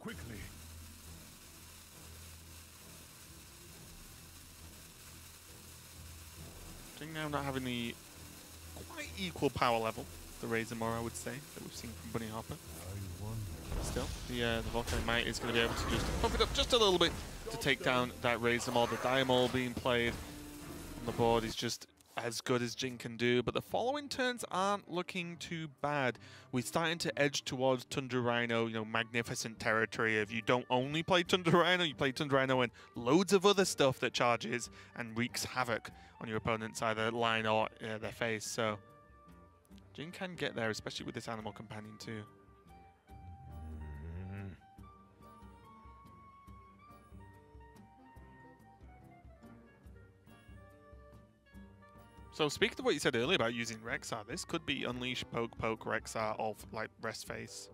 C: Quickly.
A: I think now not having the quite equal power level, the Razormaw I would say, that we've seen from Bunnyhopper. Still, the Volcanic Might is going to be able to just pump it up just a little bit to take down that Razormaw. The Diamol being played on the board is just as good as Jing can do, but the following turns aren't looking too bad. We're starting to edge towards Tundra Rhino, you know, magnificent territory of you don't only play Tundra Rhino, you play Tundra Rhino and loads of other stuff that charges and wreaks havoc on your opponent's either line or their face. So Jing can get there, especially with this Animal Companion too. So speaking of what you said earlier about using Rexar, this could be Unleash, Poke, Poke, Rexar, or like Rest Face,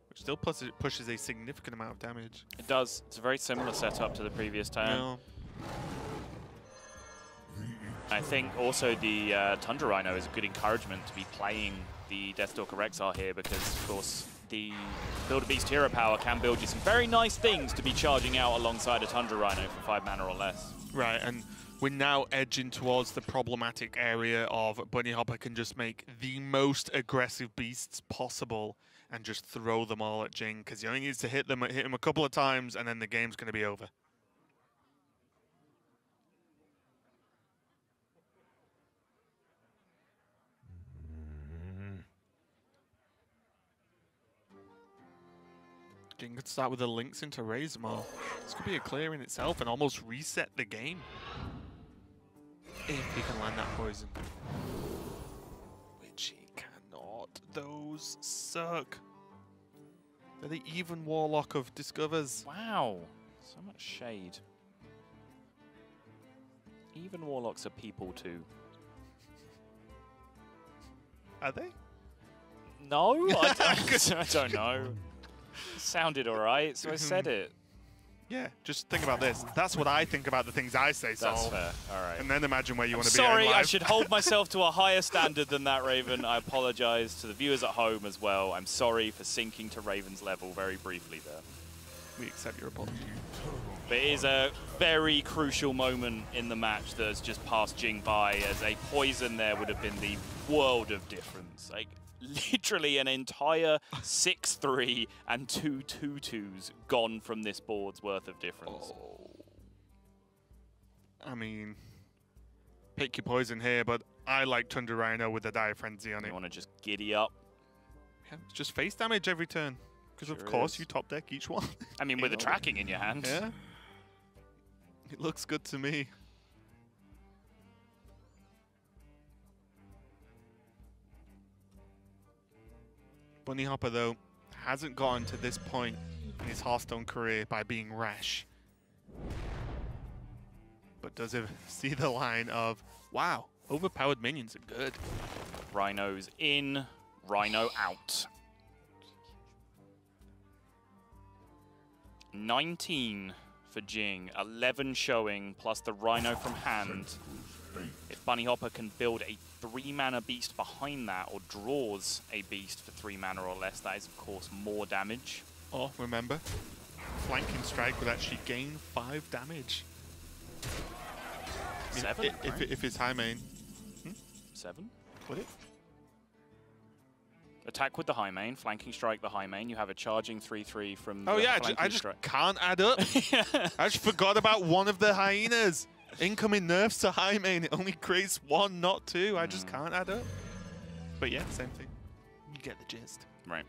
A: which still pushes a significant amount of damage.
B: It does. It's a very similar setup to the previous turn.
A: Yeah.
B: I think also the Tundra Rhino is a good encouragement to be playing the Deathstalker Rexar here because, of course, the Build a Beast hero power can build you some very nice things to be charging out alongside a Tundra Rhino for 5 mana or less.
A: Right, and we're now edging towards the problematic area of Bunnyhopper can just make the most aggressive beasts possible and just throw them all at Jing because he only needs to hit him a couple of times and then the game's going to be over. Jing could start with the links into Razormaw. This could be a clear in itself and almost reset the game. If he can land that poison. Which he cannot. Those suck. They're the even Warlock of Discovers.
B: Wow. So much shade. Even Warlocks are people too.
A: Are they?
B: No? I don't know. It sounded alright, so I said it.
A: Yeah, just think about this. That's what I think about the things I say, Sol.
B: That's fair. All right.
A: And then imagine where you want to be.
B: Sorry, I should hold myself to a higher standard than that, Raven. I apologize to the viewers at home as well. I'm sorry for sinking to Raven's level very briefly there.
A: We accept your apology.
B: But it is a very crucial moment in the match that has just passed Jing by, as a poison there would have been the world of difference. Like, literally an entire 6-3 and 2 2-2s gone from this board's worth of difference.
A: Oh. I mean, pick your poison here, but I like Tundra Rhino with the Dire Frenzy on it.
B: You want to just giddy up?
A: Yeah, it's just face damage every turn. Because
B: Sure
A: of course
B: is.
A: you top deck each one.
B: I mean, with the tracking in your hand.
A: Yeah. It looks good to me. Bunnyhopper, though, hasn't gotten to this point in his Hearthstone career by being rash. But does it see the line of, wow, overpowered minions are good.
B: Rhino's in, Rhino out. 19 for Jing, 11 showing, plus the Rhino from hand. If Bunnyhopper can build a 3-mana beast behind that, or draws a beast for 3 mana or less, that is, of course, more damage.
A: Oh, remember, flanking strike would actually gain 5 damage.
B: 7?
A: If it's high main.
B: 7?
A: Would it?
B: Attack with the high main, flanking strike the high main. You have a charging 3/3 from the
A: I just can't add up. I just forgot about one of the hyenas. Incoming nerfs to high main. It only creates 1, not 2. I just can't add up. But yeah, same thing. You get the gist.
B: Right.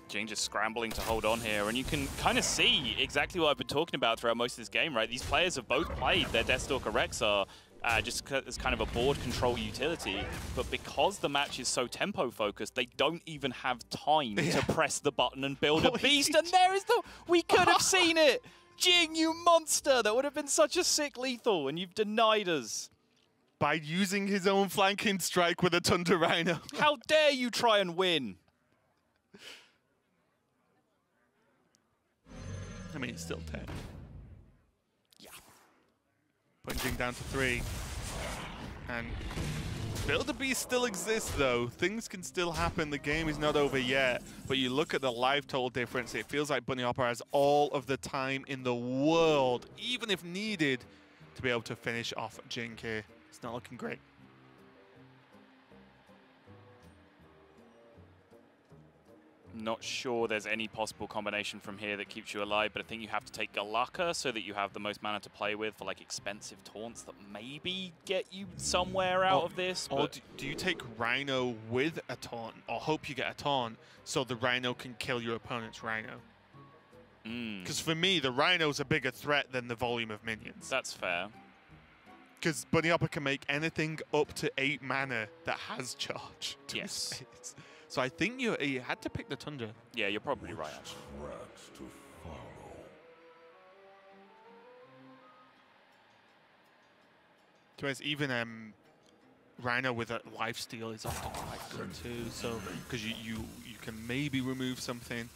B: Jing just scrambling to hold on here, and you can kind of see exactly what I've been talking about throughout most of this game, right? These players have both played their Deathstalker Rexar just as kind of a board control utility, but because the match is so tempo focused, they don't even have time to press the button and build a beast, and there is the... We could have seen it! Jing, you monster! That would have been such a sick lethal, and you've denied us.
A: By using his own flanking strike with a Thunder Rhino.
B: How dare you try and win?
A: I mean, it's still 10. Yeah. Putting Jing down to 3. And Build a Beast still exists, though. Things can still happen. The game is not over yet. But you look at the life total difference, it feels like Bunnyhopper has all of the time in the world, even if needed, to be able to finish off Jing here. It's not looking great.
B: Not sure there's any possible combination from here that keeps you alive, but I think you have to take Galaka so that you have the most mana to play with for like expensive taunts that maybe get you somewhere out of this.
A: Or do you take Rhino with a taunt, or hope you get a taunt so the Rhino can kill your opponent's Rhino? Because for me, the Rhino's a bigger threat than the volume of minions.
B: That's fair.
A: Because Bunnyhopper can make anything up to 8 mana that has charge.
B: Yes.
A: So I think you had to pick the Tundra.
B: Yeah, you're probably right, actually.
A: To be honest, even Rhino with a lifesteal is often quite good too. So because you can maybe remove something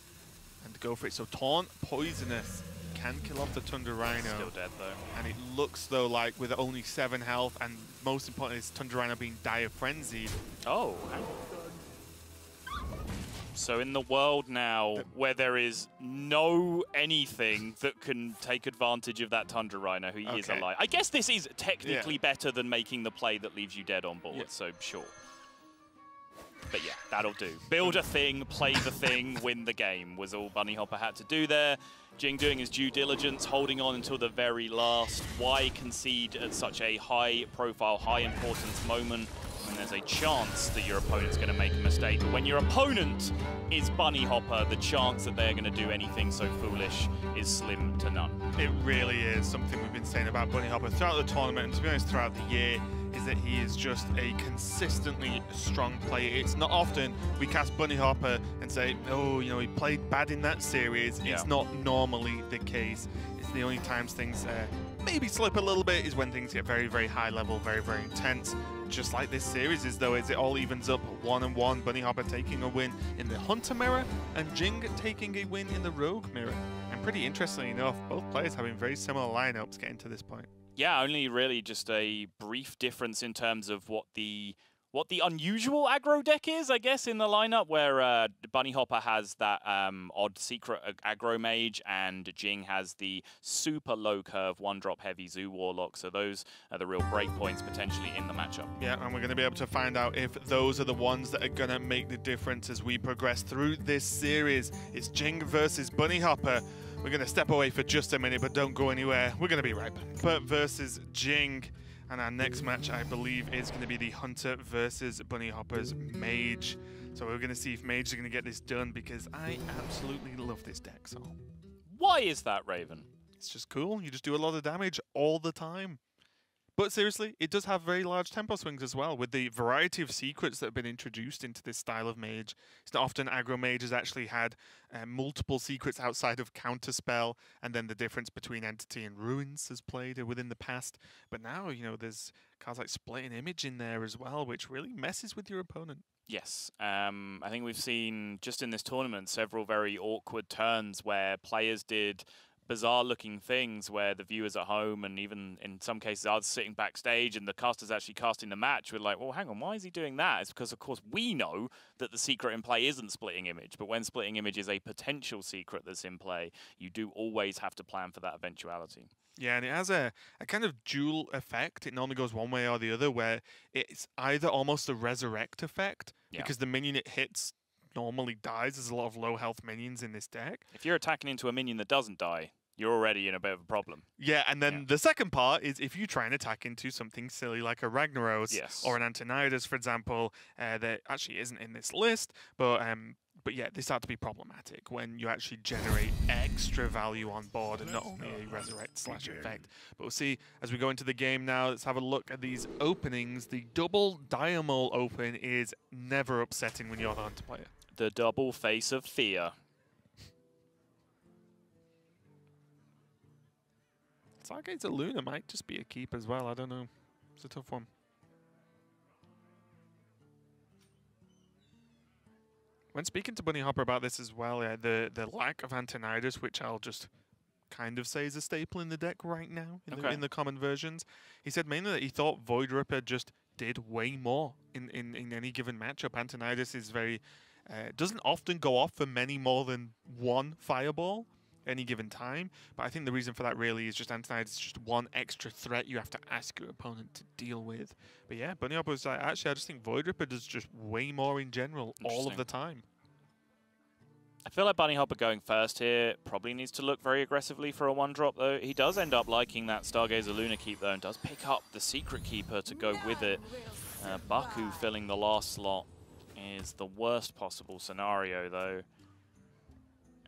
A: and go for it. So Taunt, Poisonous can kill off the Tundra Rhino.
B: Still dead though.
A: And it looks though like with only 7 health, and most importantly is Tundra Rhino being Dire Frenzied.
B: Oh. So in the world now where there is no anything that can take advantage of that Tundra Rhino who is alive. I guess this is technically better than making the play that leaves you dead on board, so sure. But yeah, that'll do. Build a thing, play the thing, win the game was all Bunnyhopper had to do there. Jing doing his due diligence, holding on until the very last. Why concede at such a high profile, high importance moment when there's a chance that your opponent's going to make a mistake? But when your opponent is Bunnyhopper, the chance that they're going to do anything so foolish is slim to none.
A: It really is something we've been saying about Bunnyhopper throughout the tournament, and to be honest, throughout the year, is that he is just a consistently strong player. It's not often we cast Bunnyhopper and say, oh, you know, he played bad in that series. Yeah. It's not normally the case. It's the only times things maybe slip a little bit is when things get very, very high level, very, very intense. Just like this series is, though, as it all evens up 1-1. Bunnyhopper taking a win in the Hunter mirror and Jing taking a win in the Rogue mirror. And pretty interestingly enough, both players having very similar lineups getting to this point.
B: Yeah, only really just a brief difference in terms of what the unusual aggro deck is, I guess, in the lineup, where Bunnyhopper has that odd secret aggro mage and Jing has the super low curve 1-drop heavy Zoo Warlock. So those are the real breakpoints potentially in the matchup.
A: Yeah, and we're going to be able to find out if those are the ones that are going to make the difference as we progress through this series. It's Jing versus Bunnyhopper. We're going to step away for just a minute, but don't go anywhere. We're going to be right back. But versus Jing. And our next match, I believe, is going to be the Hunter versus Bunnyhopper's Mage. So we're going to see if Mage is going to get this done, because I absolutely love this deck. So
B: why is that, Raven?
A: It's just cool. You just do a lot of damage all the time. But seriously, it does have very large tempo swings as well, with the variety of secrets that have been introduced into this style of mage. It's not often aggro mage has actually had multiple secrets outside of Counterspell, and then the difference between Entity and Ruins has played within the past. But now, you know, there's cards like Splitting Image in there as well, which really messes with your opponent.
B: Yes, I think we've seen just in this tournament several very awkward turns where players did bizarre looking things where the viewers at home and even in some cases others sitting backstage and the caster's actually casting the match, we're like, well, hang on, why is he doing that? It's because, of course, we know that the secret in play isn't splitting image, but when splitting image is a potential secret that's in play, you do always have to plan for that eventuality.
A: Yeah, and it has a kind of dual effect. It normally goes one way or the other, where it's either almost a resurrect effect, because the minion it hits normally dies. There's a lot of low health minions in this deck.
B: If you're attacking into a minion that doesn't die, you're already in a bit of a problem.
A: Yeah, and then the second part is if you try and attack into something silly like a Ragnaros or an Antonidas, for example, that actually isn't in this list, but yeah, they start to be problematic when you actually generate extra value on board and not only a resurrect / effect. But we'll see as we go into the game now. Let's have a look at these openings. The double Diamol open is never upsetting when you're the Hunter player.
B: The double face of fear.
A: Stargazer Luna might just be a keep as well. I don't know. It's a tough one. When speaking to Bunnyhopper about this as well, the lack of Antonidas, which I'll just kind of say is a staple in the deck right now in the common versions, he said mainly that he thought Void Ripper just did way more in any given matchup. Antonidas is very doesn't often go off for many more than one fireball any given time, but I think the reason for that really is just Antonidas is just one extra threat you have to ask your opponent to deal with. But yeah, Bunnyhopper was like, actually, I just think Void Ripper does just way more in general all of the time.
B: I feel like Bunnyhopper going first here probably needs to look very aggressively for a 1-drop, though. He does end up liking that Stargazer Luna keep, though, and does pick up the Secret Keeper to go with it. Baku filling the last slot is the worst possible scenario, though.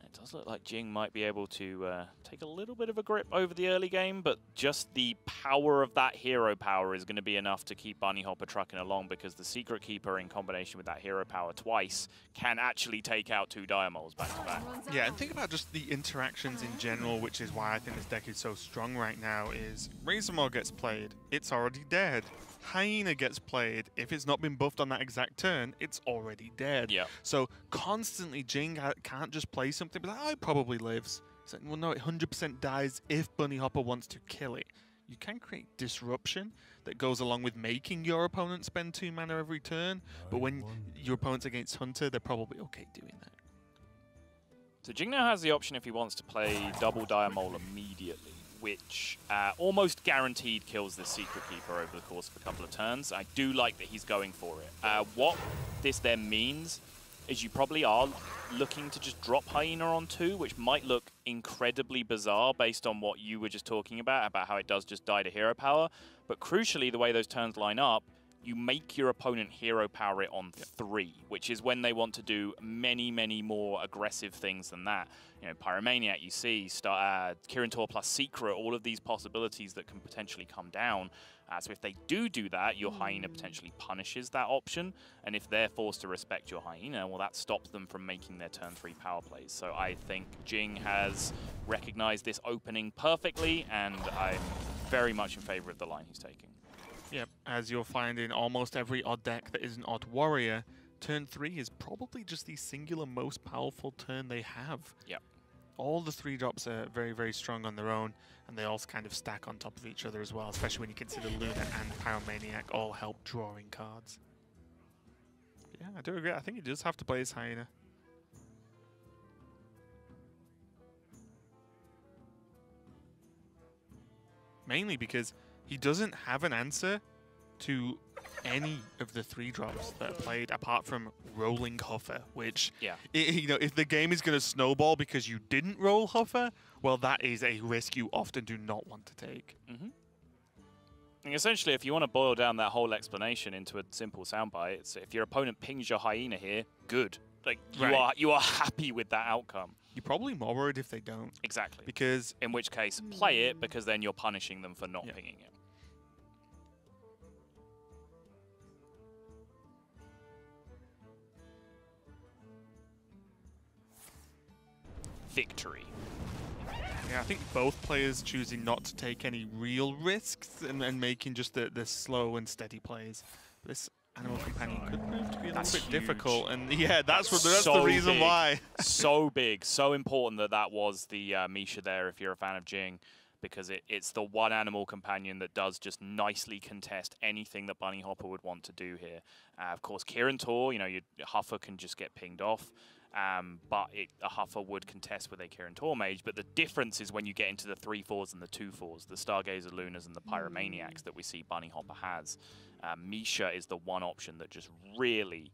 B: It does look like Jing might be able to take a little bit of a grip over the early game, but just the power of that hero power is going to be enough to keep Bunnyhopper trucking along, because the Secret Keeper in combination with that hero power twice can actually take out 2 Diamols back to back.
A: Yeah, and think about just the interactions in general, which is why I think this deck is so strong right now, is Razormaw gets played, it's already dead. Hyena gets played, if it's not been buffed on that exact turn, it's already dead.
B: Yeah.
A: So constantly Jing can't just play something, but oh, it probably lives. It's like, well, no, it 100% dies if Bunnyhopper wants to kill it. You can create disruption that goes along with making your opponent spend 2 mana every turn, but when your opponent's against Hunter, they're probably okay doing that.
B: So Jing now has the option if he wants to play double Diamol immediately, which almost guaranteed kills this Secret Keeper over the course of a couple of turns. I do like that he's going for it. What this then means is you probably are looking to just drop Hyena on 2, which might look incredibly bizarre based on what you were just talking about how it does just die to hero power. But crucially, the way those turns line up, you make your opponent hero power it on 3, which is when they want to do many, many more aggressive things than that. You know, Pyromaniac, you see, Kirin Tor plus Secret, all of these possibilities that can potentially come down. So if they do that, your Hyena potentially punishes that option. And if they're forced to respect your Hyena, well, that stops them from making their turn 3 power plays. So I think Jing has recognized this opening perfectly, and I'm very much in favor of the line he's taking.
A: Yep, as you'll find in almost every odd deck that is an odd warrior, turn 3 is probably just the singular most powerful turn they have.
B: Yep.
A: All the 3-drops are very, very strong on their own, and they all kind of stack on top of each other as well, especially when you consider Luna and Pyromaniac all help drawing cards. Yeah, I do agree. I think he does have to play his Hyena. Mainly because he doesn't have an answer to any of the 3-drops that are played apart from rolling Huffer, which, you know, if the game is going to snowball because you didn't roll Huffer, well, that is a risk you often do not want to take.
B: And essentially, if you want to boil down that whole explanation into a simple soundbite, it's if your opponent pings your Hyena here, good. Like, you are happy with that outcome.
A: You're probably more worried if they don't.
B: Exactly.
A: Because
B: in which case, play it, because then you're punishing them for not pinging it. Victory.
A: Yeah, I think both players choosing not to take any real risks and making just the slow and steady plays. This Animal Companion could prove to be a little bit
B: huge.
A: difficult. And yeah, that's
B: so
A: the reason
B: big.
A: why.
B: So big, so important that was the Misha there if you're a fan of Jing, because it's the one Animal Companion that does just nicely contest anything that Bunnyhopper would want to do here. Of course, Kirin Tor, you know, your Huffer can just get pinged off. But a Huffer would contest with a Kirin Tor Mage, but the difference is when you get into the 3/4s and the 2/4s, the Stargazer Lunas and the Pyromaniacs that we see Bunnyhopper has. Misha is the one option that just really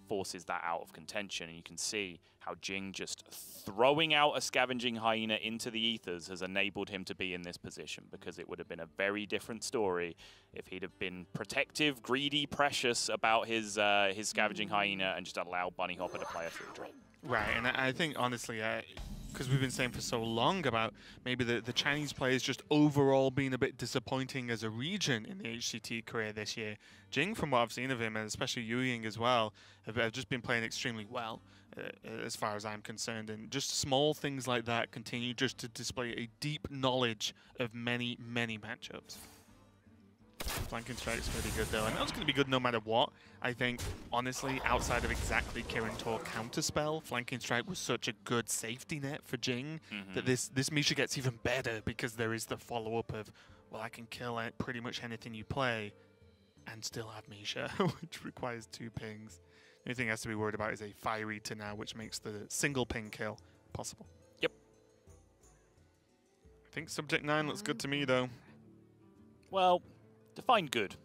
B: forces that out of contention, and you can see how Jing just throwing out a Scavenging Hyena into the ethers has enabled him to be in this position, because it would have been a very different story if he'd have been protective, greedy, precious about his Scavenging Hyena and just allowed Bunnyhopper to play a 3-drop.
A: Right, and I think, honestly, because we've been saying for so long about maybe the Chinese players just overall being a bit disappointing as a region in the HCT career this year. Jing, from what I've seen of him, and especially Yuying as well, have just been playing extremely well, as far as I'm concerned. And just small things like that continue just to display a deep knowledge of many, many matchups. Flanking Strike's pretty good though, and that's going to be good no matter what. I think, honestly, outside of exactly Kirin Tor counterspell, Flanking Strike was such a good safety net for Jing that this Misha gets even better, because there is the follow-up of, well, I can kill pretty much anything you play and still have Misha, which requires 2 pings. The only thing he has to be worried about is a Fire Eater now, which makes the single ping kill possible.
B: Yep.
A: I think Subject 9 looks good to me though.
B: Well, define good.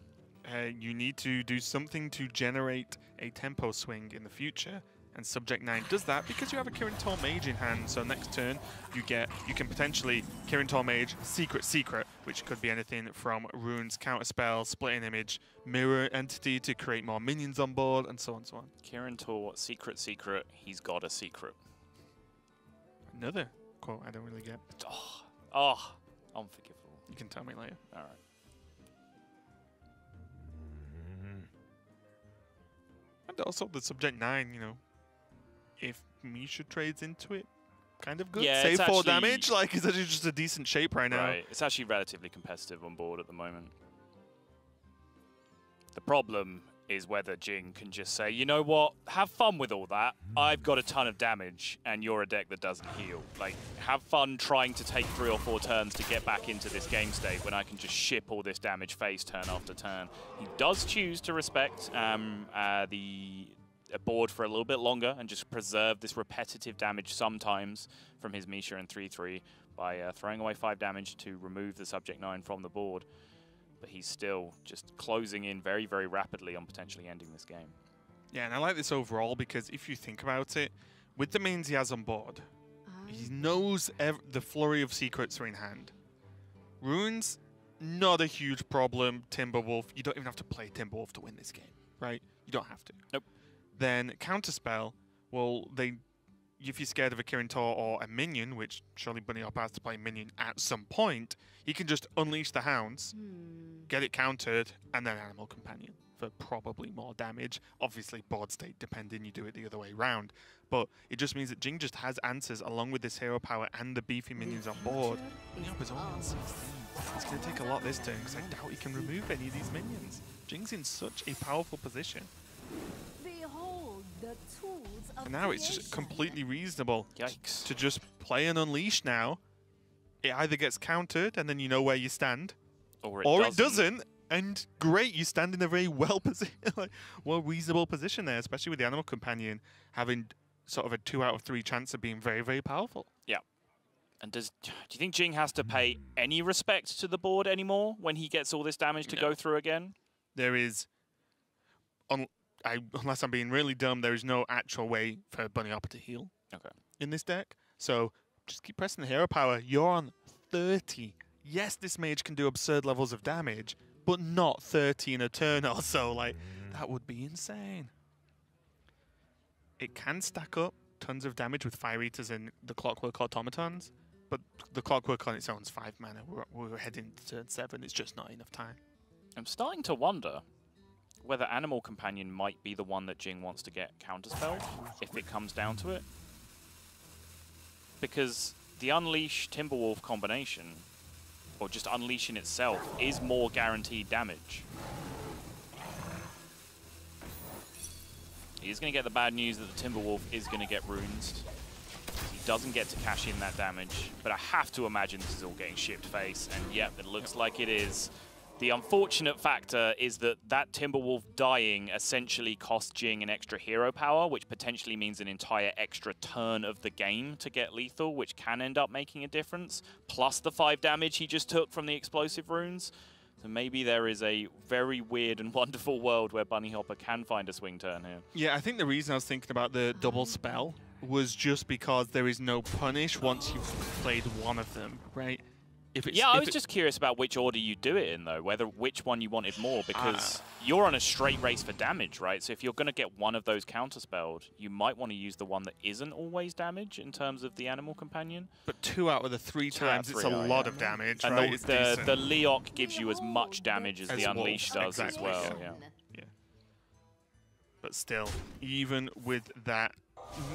A: You need to do something to generate a tempo swing in the future, and Subject 9 does that because you have a Kirin Tor Mage in hand. So next turn you can potentially Kirin Tor Mage Secret, which could be anything from Rune's Counterspell, Splitting Image, Mirror Entity to create more minions on board, and so on and so on.
B: Kirin Tor Secret, he's got a secret.
A: Another quote I don't really get.
B: Oh, unforgivable.
A: You can tell me later.
B: All right.
A: And also the Subject 9, you know, if Misha trades into it, kind of good.
B: Yeah,
A: Save 4 damage, like, it's actually just a decent shape right now.
B: Right, it's actually relatively competitive on board at the moment. The problem is whether Jing can just say, you know what, have fun with all that. I've got a ton of damage, and you're a deck that doesn't heal. Like, have fun trying to take 3 or 4 turns to get back into this game state when I can just ship all this damage face turn after turn. He does choose to respect the board for a little bit longer and just preserve this repetitive damage sometimes from his Misha and 3/3 by throwing away 5 damage to remove the Subject 9 from the board. But he's still just closing in very, very rapidly on potentially ending this game.
A: Yeah, and I like this overall because if you think about it, with the mains he has on board, he knows the flurry of secrets are in hand. Runes, not a huge problem. Timberwolf, you don't even have to play Timberwolf to win this game, right? You don't have to.
B: Nope.
A: Then Counterspell, well, if you're scared of a Kirin Tor or a minion, which surely Bunnyhopper has to play minion at some point, he can just unleash the hounds, get it countered, and then Animal Companion for probably more damage. Obviously, board state depending, you do it the other way around. But it just means that Jing just has answers along with this hero power and the beefy minions on board. Bunnyhopper's only on 16. It's going to take a lot this turn because I doubt he can remove any of these minions. Jing's in such a powerful position. And now it's just completely reasonable to just play an Unleash now. It either gets countered and then you know where you stand, or it doesn't, and great, you stand in a very reasonable position there, especially with the Animal Companion having sort of a 2 out of 3 chance of being very, very powerful.
B: Yeah. And do you think Jing has to pay any respect to the board anymore when he gets all this damage to go through again?
A: There is, unless I'm being really dumb, there is no actual way for Bunnyhopper to heal in this deck. So just keep pressing the hero power. You're on 30. Yes, this mage can do absurd levels of damage, but not 30 in a turn or so. Like, that would be insane. It can stack up tons of damage with Fire Eaters and the Clockwork Automatons, but the Clockwork on its own is 5 mana. We're heading to turn 7. It's just not enough time.
B: I'm starting to wonder whether Animal Companion might be the one that Jing wants to get counterspelled, if it comes down to it. Because the Unleash Timberwolf combination, or just Unleashing itself, is more guaranteed damage. He's going to get the bad news that the Timberwolf is going to get runes. He doesn't get to cash in that damage, but I have to imagine this is all getting shipped face, and yep, it looks like it is. The unfortunate factor is that that Timberwolf dying essentially cost Jing an extra hero power, which potentially means an entire extra turn of the game to get lethal, which can end up making a difference, plus the 5 damage he just took from the explosive runes. So maybe there is a very weird and wonderful world where Bunnyhopper can find a swing turn here.
A: Yeah, I think the reason I was thinking about the double spell was just because there is no punish once you've played one of them, right?
B: I was just curious about which order you do it in, though, which one you wanted more, because you're on a straight race for damage, right? So if you're going to get one of those counterspelled, you might want to use the one that isn't always damage in terms of the animal companion.
A: But 2 out of the 3 times, it's a lot of damage,
B: and
A: right?
B: The Leok gives you as much damage as the Unleash does as well.
A: Yeah. But still, even with that,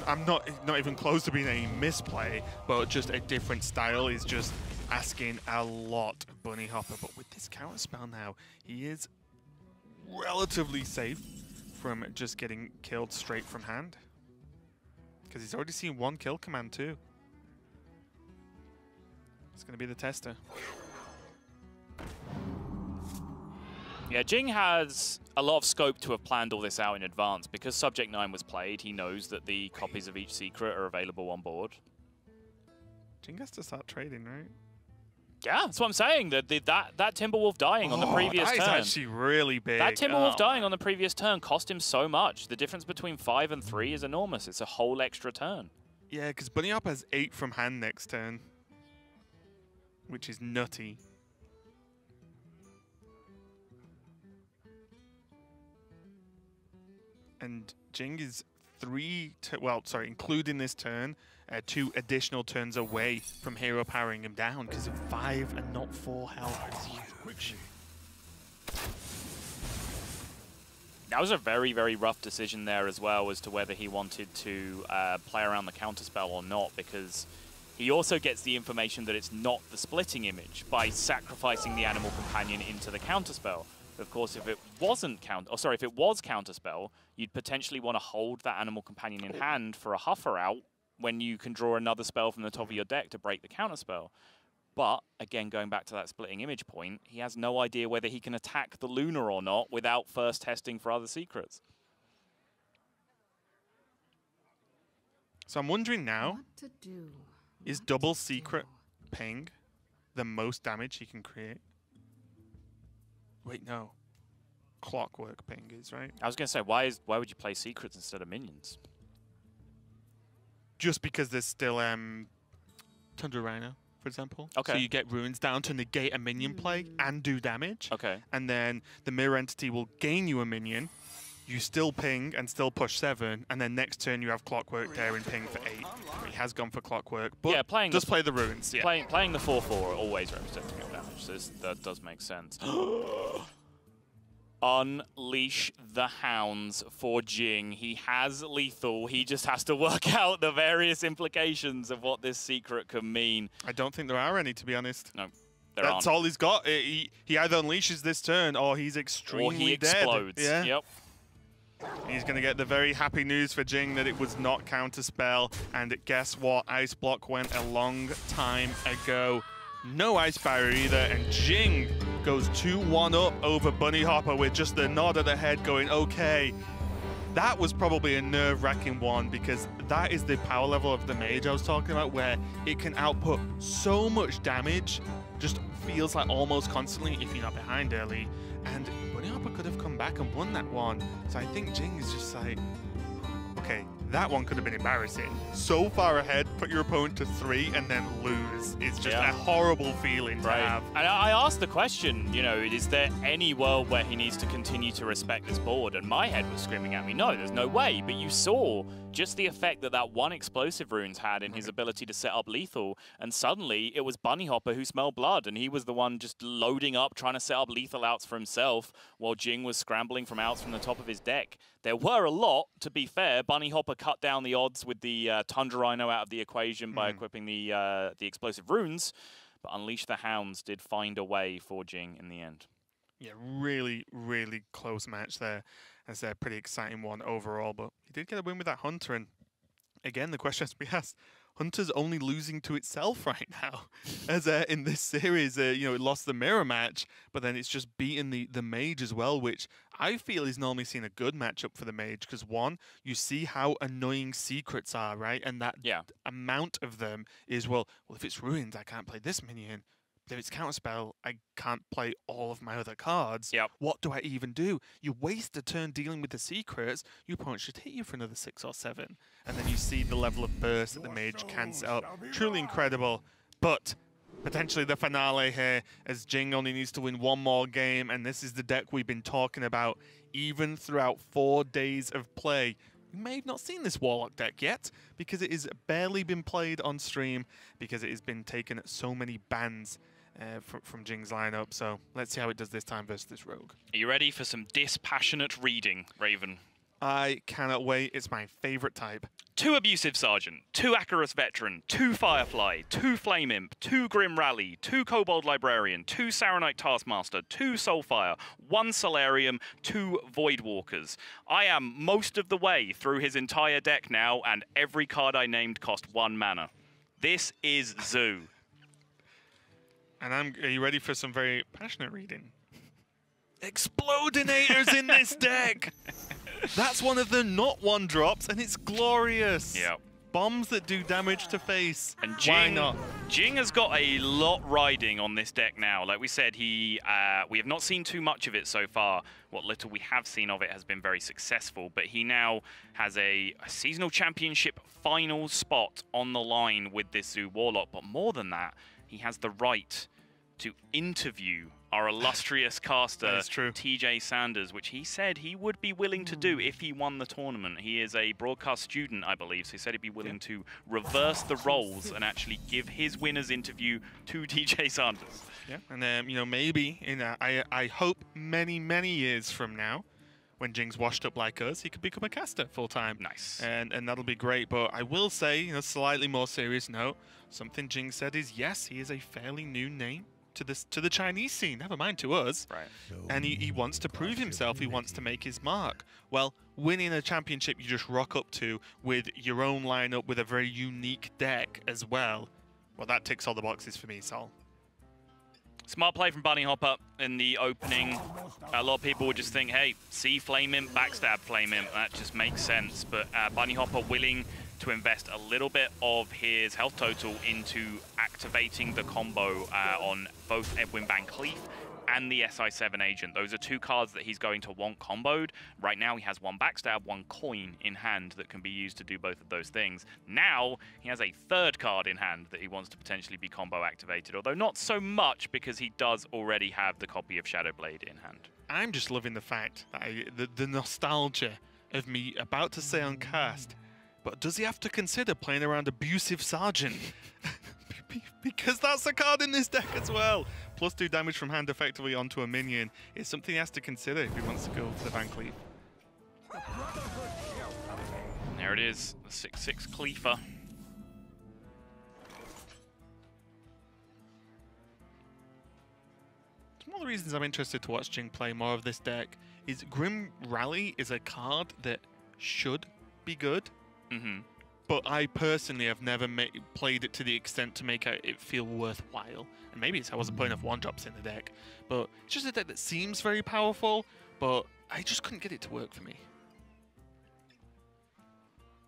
A: I'm not even close to being a misplay, but just a different style is just asking a lot of Bunnyhopper. But with this counterspell now, he is relatively safe from just getting killed straight from hand, because he's already seen 1 kill command too. It's going to be the tester.
B: Yeah, Jing has a lot of scope to have planned all this out in advance. Because Subject 9 was played, he knows that the copies of each secret are available on board.
A: Jing has to start trading, right?
B: Yeah, that's what I'm saying. That Timberwolf dying on the previous turn.
A: That is actually really big.
B: That Timberwolf dying on the previous turn cost him so much. The difference between 5 and 3 is enormous. It's a whole extra turn.
A: Yeah, because Bunnyhopper has 8 from hand next turn, which is nutty. And Jing is including this turn, 2 additional turns away from hero powering him down because of 5 and not 4 health is huge.
B: That was a very, very rough decision there as well as to whether he wanted to play around the counterspell or not, because he also gets the information that it's not the splitting image by sacrificing the animal companion into the counterspell. Of course, if it wasn't if it was counterspell, you'd potentially want to hold that animal companion in hand for a huffer out when you can draw another spell from the top of your deck to break the counterspell. But again, going back to that splitting image point, he has no idea whether he can attack the Lunar or not without first testing for other secrets.
A: So I'm wondering now, is double secret ping the most damage he can create? Wait, no. Clockwork ping is, right?
B: I was going to say, why would you play secrets instead of minions?
A: Just because there's still Tundra Rhino, for example.
B: Okay.
A: So you get runes down to negate a minion play and do damage. Okay. And then the mirror entity will gain you a minion. You still ping and still push 7, and then next turn you have Clockwork there and ping for 8. He has gone for Clockwork, but yeah, play the runes. Yeah.
B: Playing the 4/4 always representing your damage, so that does make sense. Unleash the Hounds for Jing. He has lethal. He just has to work out the various implications of what this secret could mean.
A: I don't think there are any, to be honest.
B: No.
A: That's all he's got. He either unleashes this turn or he's extremely dead.
B: Or he explodes.
A: Yeah.
B: Yep.
A: He's going to get the very happy news for Jing that it was not counterspell. And guess what? Ice Block went a long time ago. No Ice Barrier either. And Jing goes 2-1 up over Bunnyhopper with just the nod of the head going, okay. That was probably a nerve-wracking one because that is the power level of the Mage I was talking about, where it can output so much damage, just feels like almost constantly if you're not behind early. And Bunnyhopper could have come back and won that one. So I think Jing is just like, okay, that one could have been embarrassing. So far ahead, put your opponent to 3 and then lose. It's just a horrible feeling to have.
B: And I asked the question, you know, is there any world where he needs to continue to respect this board? And my head was screaming at me, no, there's no way. But you saw just the effect that one explosive runes had in his ability to set up lethal. And suddenly it was Bunnyhopper who smelled blood. And he was the one just loading up, trying to set up lethal outs for himself, while Jing was scrambling from outs from the top of his deck. There were a lot, to be fair. Bunnyhopper cut down the odds with the Tundra Rhino out of the equation by equipping the explosive runes. But Unleash the Hounds did find a way for Jing in the end.
A: Yeah, really, really close match there. It's a pretty exciting one overall, but he did get a win with that Hunter, and again, the question has to be asked, Hunter's only losing to itself right now. As in this series, you know, it lost the mirror match, but then it's just beaten the Mage as well, which I feel is normally seen a good matchup for the Mage, because one, you see how annoying secrets are, right? And that amount of them is, well, if it's ruined, I can't play this minion. If it's counterspell, I can't play all of my other cards.
B: Yep.
A: What do I even do? You waste a turn dealing with the secrets, your opponent should hit you for another 6 or 7. And then you see the level of burst that the Mage can set up. Truly incredible. But potentially the finale here, as Jing only needs to win one more game, and this is the deck we've been talking about even throughout 4 days of play. You may have not seen this Warlock deck yet, because it has barely been played on stream, because it has been taken at so many bans from Jing's lineup. So let's see how it does this time versus this Rogue.
B: Are you ready for some dispassionate reading, Raven?
A: I cannot wait. It's my favorite type.
B: 2 Abusive Sergeant, 2 Acarus Veteran, 2 Firefly, 2 Flame Imp, 2 Grim Rally, 2 Kobold Librarian, 2 Saronite Taskmaster, 2 Soulfire, 1 Solarium, 2 Voidwalkers. I am most of the way through his entire deck now, and every card I named cost 1 mana. This is Zoo.
A: And are you ready for some very passionate reading? Explodinators in this deck! That's one of the not 1-drops, and it's glorious.
B: Yeah.
A: Bombs that do damage to face.
B: And
A: why not?
B: Jing has got a lot riding on this deck now. Like we said, we have not seen too much of it so far. What little we have seen of it has been very successful, but he now has a seasonal championship final spot on the line with this Zoo Warlock. But more than that, he has the right to interview our illustrious caster, TJ Sanders, which he said he would be willing to do if he won the tournament. He is a broadcast student, I believe, so he said he'd be willing to reverse the roles and actually give his winner's interview to TJ Sanders.
A: Yeah, and you know, maybe in I hope many years from now, when Jing's washed up like us, he could become a caster full time.
B: Nice.
A: And that'll be great. But I will say, you know, slightly more serious note, something Jing said is yes, he is a fairly new name to the Chinese scene, never mind to us.
B: Right.
A: And he wants to prove himself, he wants to make his mark. Well, winning a championship you just rock up to with your own lineup with a very unique deck as well, well, that ticks all the boxes for me, Sol.
B: Smart play from Bunnyhopper in the opening. A lot of people would just think, hey, see Flame Imp, backstab Flame Imp. That just makes sense. But Bunnyhopper willing to invest a little bit of his health total into activating the combo on both Edwin Van Cleef and the SI7 agent. Those are 2 cards that he's going to want comboed. Right now he has 1 backstab, 1 coin in hand that can be used to do both of those things. Now he has a 3rd card in hand that he wants to potentially be combo activated, although not so much because he does already have the copy of Shadowblade in hand.
A: I'm just loving the fact that the nostalgia of me about to say on cast, but does he have to consider playing around Abusive Sergeant? Because that's a card in this deck as well. +2 damage from hand effectively onto a minion is something he has to consider if he wants to go for the Van Cleef.
B: There it is, the 6/6 Cleaver.
A: One of the reasons I'm interested to watch Jing play more of this deck is Grim Rally is a card that should be good. But I personally have never played it to the extent to make it feel worthwhile. And maybe it's I wasn't putting enough 1-drops in the deck. But it's just a deck that seems very powerful, but I just couldn't get it to work for me.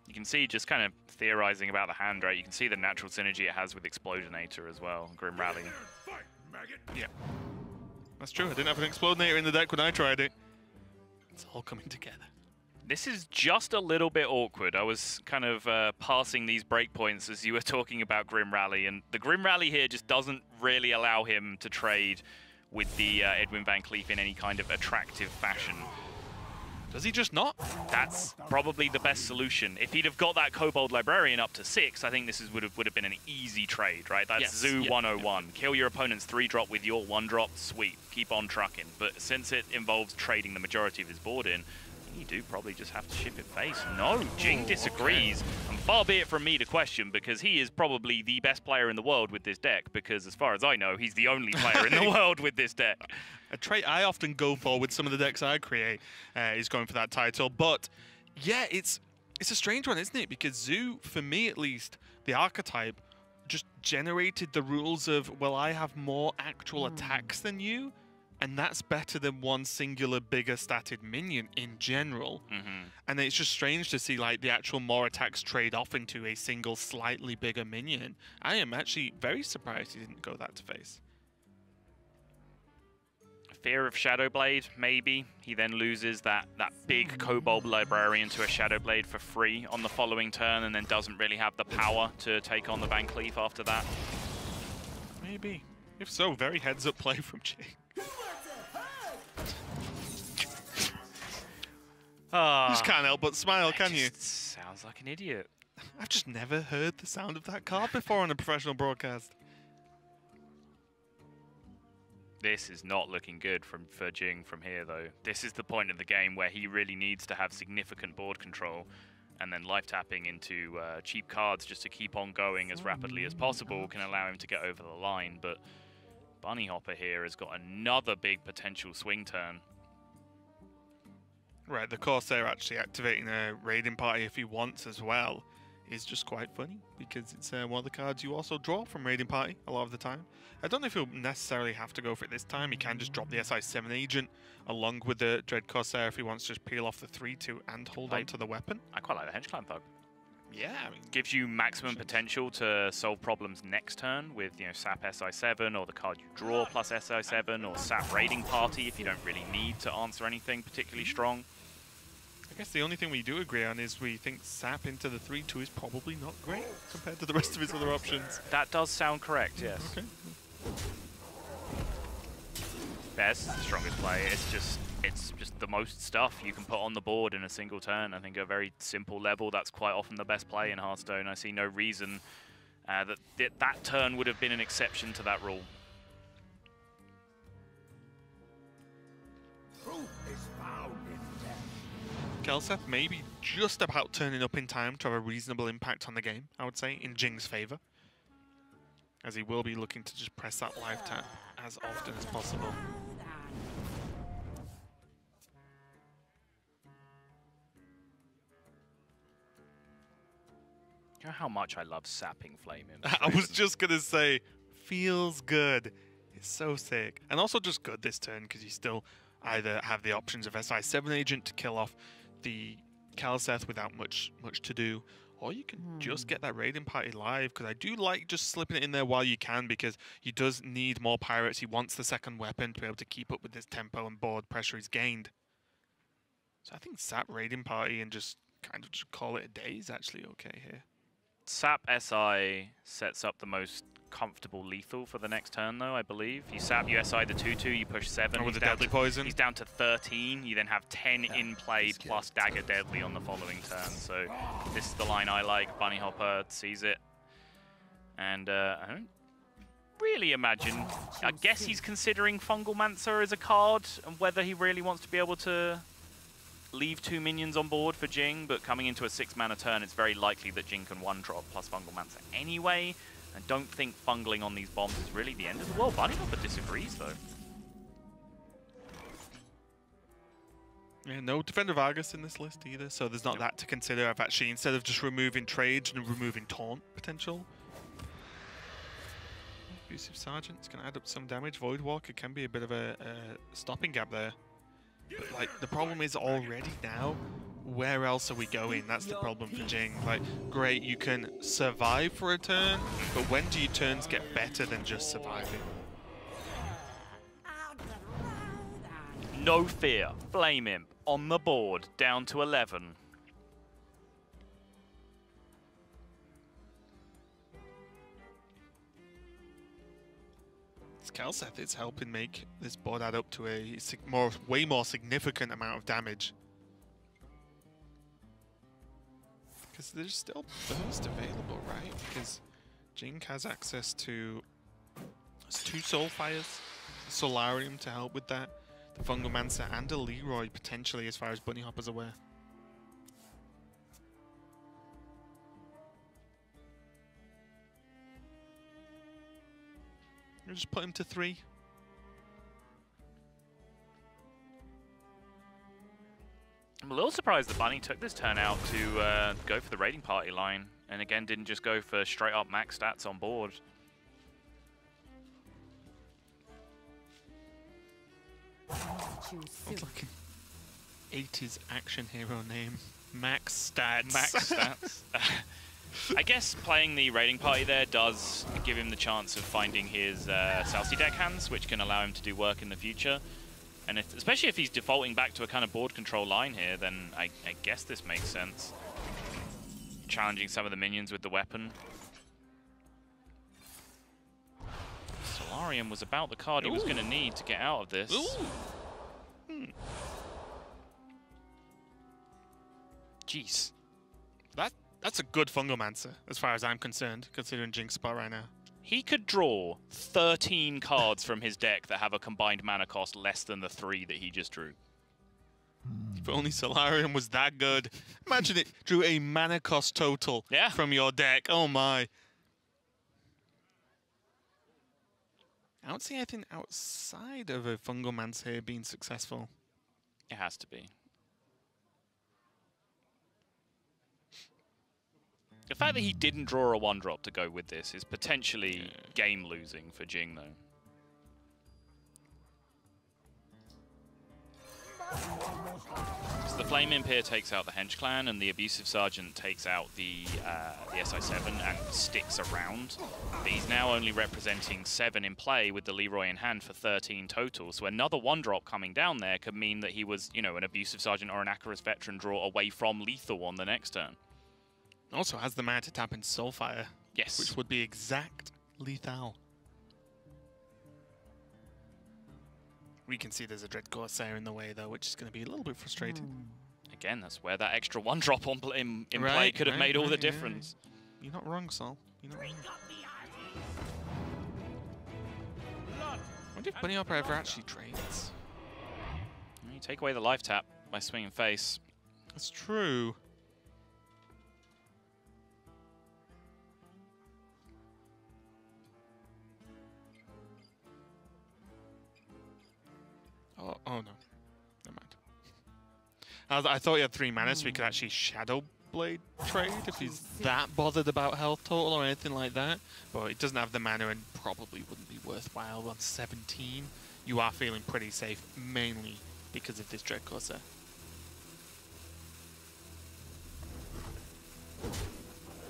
B: You can see just kind of theorizing about the hand, right? You can see the natural synergy it has with Explodinator as well, Grim Rally.
A: Yeah, that's true. I didn't have an Explodinator in the deck when I tried it. It's all coming together.
B: This is just a little bit awkward. I was kind of passing these breakpoints as you were talking about Grim Rally, and the Grim Rally here just doesn't really allow him to trade with the Edwin Van Cleef in any kind of attractive fashion.
A: Does he just not?
B: That's probably the best solution. If he'd have got that Kobold Librarian up to 6, I think this would have been an easy trade, right? That's Zoo 101. Yeah. Kill your opponent's 3-drop with your 1-drop, sweet. Keep on trucking. But since it involves trading the majority of his board in, you do probably just have to ship it face. No, Jing disagrees. And far be it from me to question, because he is probably the best player in the world with this deck, because as far as I know, he's the only player in the world with this deck.
A: a trait I often go for with some of the decks I create is going for that title. But yeah, it's a strange one, isn't it? Because Zoo, for me at least, the archetype just generated the rules of, well, I have more actual attacks than you, and that's better than one singular bigger statted minion in general. And it's just strange to see like the actual more attacks trade off into a single slightly bigger minion. I am actually very surprised he didn't go that to face.
B: Fear of Shadowblade, maybe. He then loses that big Kobold Librarian to a Shadowblade for free on the following turn, and then doesn't really have the power to take on the Van Cleef after that.
A: Maybe. If so, very heads-up play from Jing. You just can't help but smile, can you?
B: Sounds like an idiot.
A: I've just never heard the sound of that card before on a professional broadcast.
B: This is not looking good for Jing from here, though. This is the point of the game where he really needs to have significant board control, and then life tapping into cheap cards just to keep on going as rapidly as possible can allow him to get over the line. But Bunnyhopper here has got another big potential swing turn.
A: Right, the Corsair actually activating a raiding party if he wants as well is just quite funny, because it's one of the cards you also draw from raiding party a lot of the time. I don't know if he'll necessarily have to go for it this time. He can just drop the SI7 agent along with the Dread Corsair if he wants to just peel off the 3-2 and hold on to the weapon.
B: I quite like the Hedge Clan Thug.
A: Yeah, I mean,
B: gives you maximum potential to solve problems next turn with, you know, Sap SI7 or the card you draw plus SI7 or Sap Raiding Party if you don't really need to answer anything particularly strong.
A: I guess the only thing we do agree on is we think Sap into the 3-2 is probably not great compared to the rest of his other options.
B: That does sound correct, yes.
A: Okay.
B: That's the strongest play. It's just the most stuff you can put on the board in a single turn. I think at a very simple level, that's quite often the best play in Hearthstone. I see no reason that turn would have been an exception to that rule.
A: Kelseth maybe just about turning up in time to have a reasonable impact on the game, I would say, in Jing's favor, as he will be looking to just press that live tap as often as possible.
B: You know how much I love sapping Flame Imp.
A: I was just going to say, feels good. It's so sick. And also just good this turn, because you still either have the options of SI7 agent to kill off the Kelseth without much to do, or you can just get that raiding party live, because I do like just slipping it in there while you can, because he does need more pirates. He wants the second weapon to be able to keep up with this tempo and board pressure he's gained. So I think Sap raiding party and just kind of just call it a day is actually okay here.
B: Sap SI sets up the most comfortable lethal for the next turn, though, I believe. You Sap, you SI the 2-2, you push 7.
A: Oh, with the deadly poison?
B: He's down to 13. You then have 10 in play plus dagger deadly on the following turn. So this is the line I like. Bunnyhopper sees it. And I don't really imagine... I guess he's considering Fungal Mancer as a card, and whether he really wants to be able to leave 2 minions on board for Jing, but coming into a 6-mana turn, it's very likely that Jing can 1-drop plus Fungal Mancer anyway. I don't think fungling on these bombs is really the end of the world. Bunnyhopper disagrees, though.
A: Yeah, no Defender Vargas in this list either, so there's not that to consider. I've actually, instead of just removing trades and removing taunt potential. Abusive Sergeant's going to add up some damage. Voidwalker can be a bit of a stopping gap there. But, like, the problem is already now, where else are we going? That's the problem for Jing. Like, great, you can survive for a turn, but when do your turns get better than just surviving?
B: No fear. Flame Imp on the board, down to 11.
A: Kelseth is helping make this board add up to a way more significant amount of damage. Because there's still burst available, right? Because Jing has access to 2 Soulfires, Solarium to help with that, the Fungal Mancer, and a Leroy potentially, as far as Bunnyhopper's aware. Just put him to 3.
B: I'm a little surprised that Bunny took this turn out to go for the raiding party line, and again didn't just go for straight up max stats on board.
A: It's like an 80s action hero name. Max Stats.
B: Max Stats. I guess playing the raiding party there does give him the chance of finding his Salty deck hands, which can allow him to do work in the future. And especially if he's defaulting back to a kind of board control line here, then I guess this makes sense. Challenging some of the minions with the weapon. Solarium was about the card he was going to need to get out of this. Jeez.
A: That's a good Fungomancer, as far as I'm concerned, considering Jing's spot right now.
B: He could draw 13 cards from his deck that have a combined mana cost less than the 3 that he just drew.
A: If only Solarium was that good. Imagine it drew a mana cost total from your deck. Oh my. I don't see anything outside of a Fungomancer here being successful.
B: It has to be. The fact that he didn't draw a 1-drop to go with this is potentially game-losing for Jing, though. So the Flame Imp here takes out the Hench Clan, and the Abusive Sergeant takes out the SI7 and sticks around. But he's now only representing 7 in play with the Leroy in hand for 13 total. So another 1-drop coming down there could mean that he was, you know, an Abusive Sergeant or an Acarus Veteran draw away from lethal on the next turn.
A: Also has the mana to tap in Soulfire.
B: Yes.
A: Which would be exact lethal. We can see there's a Dread Corsair in the way, though, which is going to be a little bit frustrating.
B: Again, that's where that extra 1-drop in play could have made all the difference.
A: Yeah. You're not wrong, Sol. You're not wrong. I wonder if Bunnyhopper ever actually trades.
B: You take away the life tap by swinging face.
A: That's true. Oh no, never mind. I thought he had 3 mana, so he could actually Shadow Blade trade if he's that bothered about health total or anything like that. But it doesn't have the mana and probably wouldn't be worthwhile on 17. You are feeling pretty safe, mainly because of this Dread Corsair.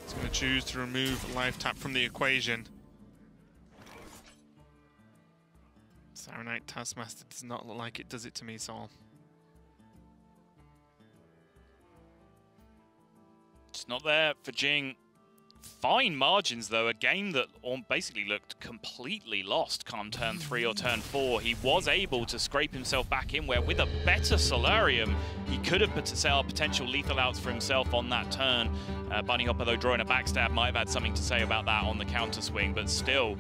A: It's going to choose to remove life tap from the equation. Saronite Taskmaster does not look like it does it to me, Sol.
B: It's not there for Jing. Fine margins, though. A game that basically looked completely lost come turn 3 or turn 4. He was able to scrape himself back in, where with a better Solarium, he could have set up potential lethal outs for himself on that turn. Bunnyhopper, though, drawing a backstab, might have had something to say about that on the counter swing, but still...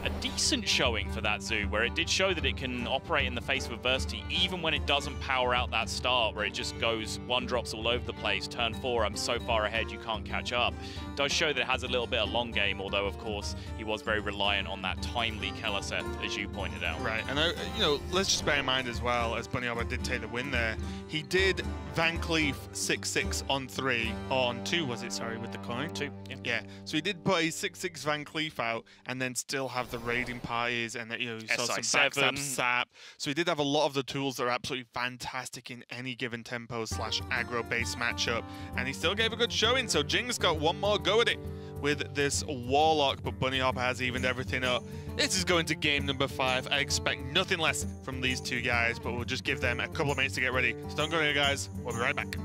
B: a decent showing for that Zoo, where it did show that it can operate in the face of adversity, even when it doesn't power out that start, where it just goes 1-drops all over the place. Turn 4, I'm so far ahead you can't catch up. It does show that it has a little bit of long game, although, of course, he was very reliant on that timely Keleseth, as you pointed out.
A: Right, and, you know, let's just bear in mind as well, as Bunnyhopper did take the win there, he did Van Cleef 6-6 on 3, or on 2, was it, sorry, with the coin?
B: 2, yeah.
A: Yeah, so he did put a 6-6 Van Cleef out, and then still have the raiding parties, and you know, you saw some backstab sap. So he did have a lot of the tools that are absolutely fantastic in any given tempo / aggro based matchup, and he still gave a good showing. So Jing's got one more go at it with this Warlock, but Bunnyhopper has evened everything up. This is going to game number 5. I expect nothing less from these two guys, but we'll just give them a couple of minutes to get ready. So don't go anywhere, guys. We'll be right back.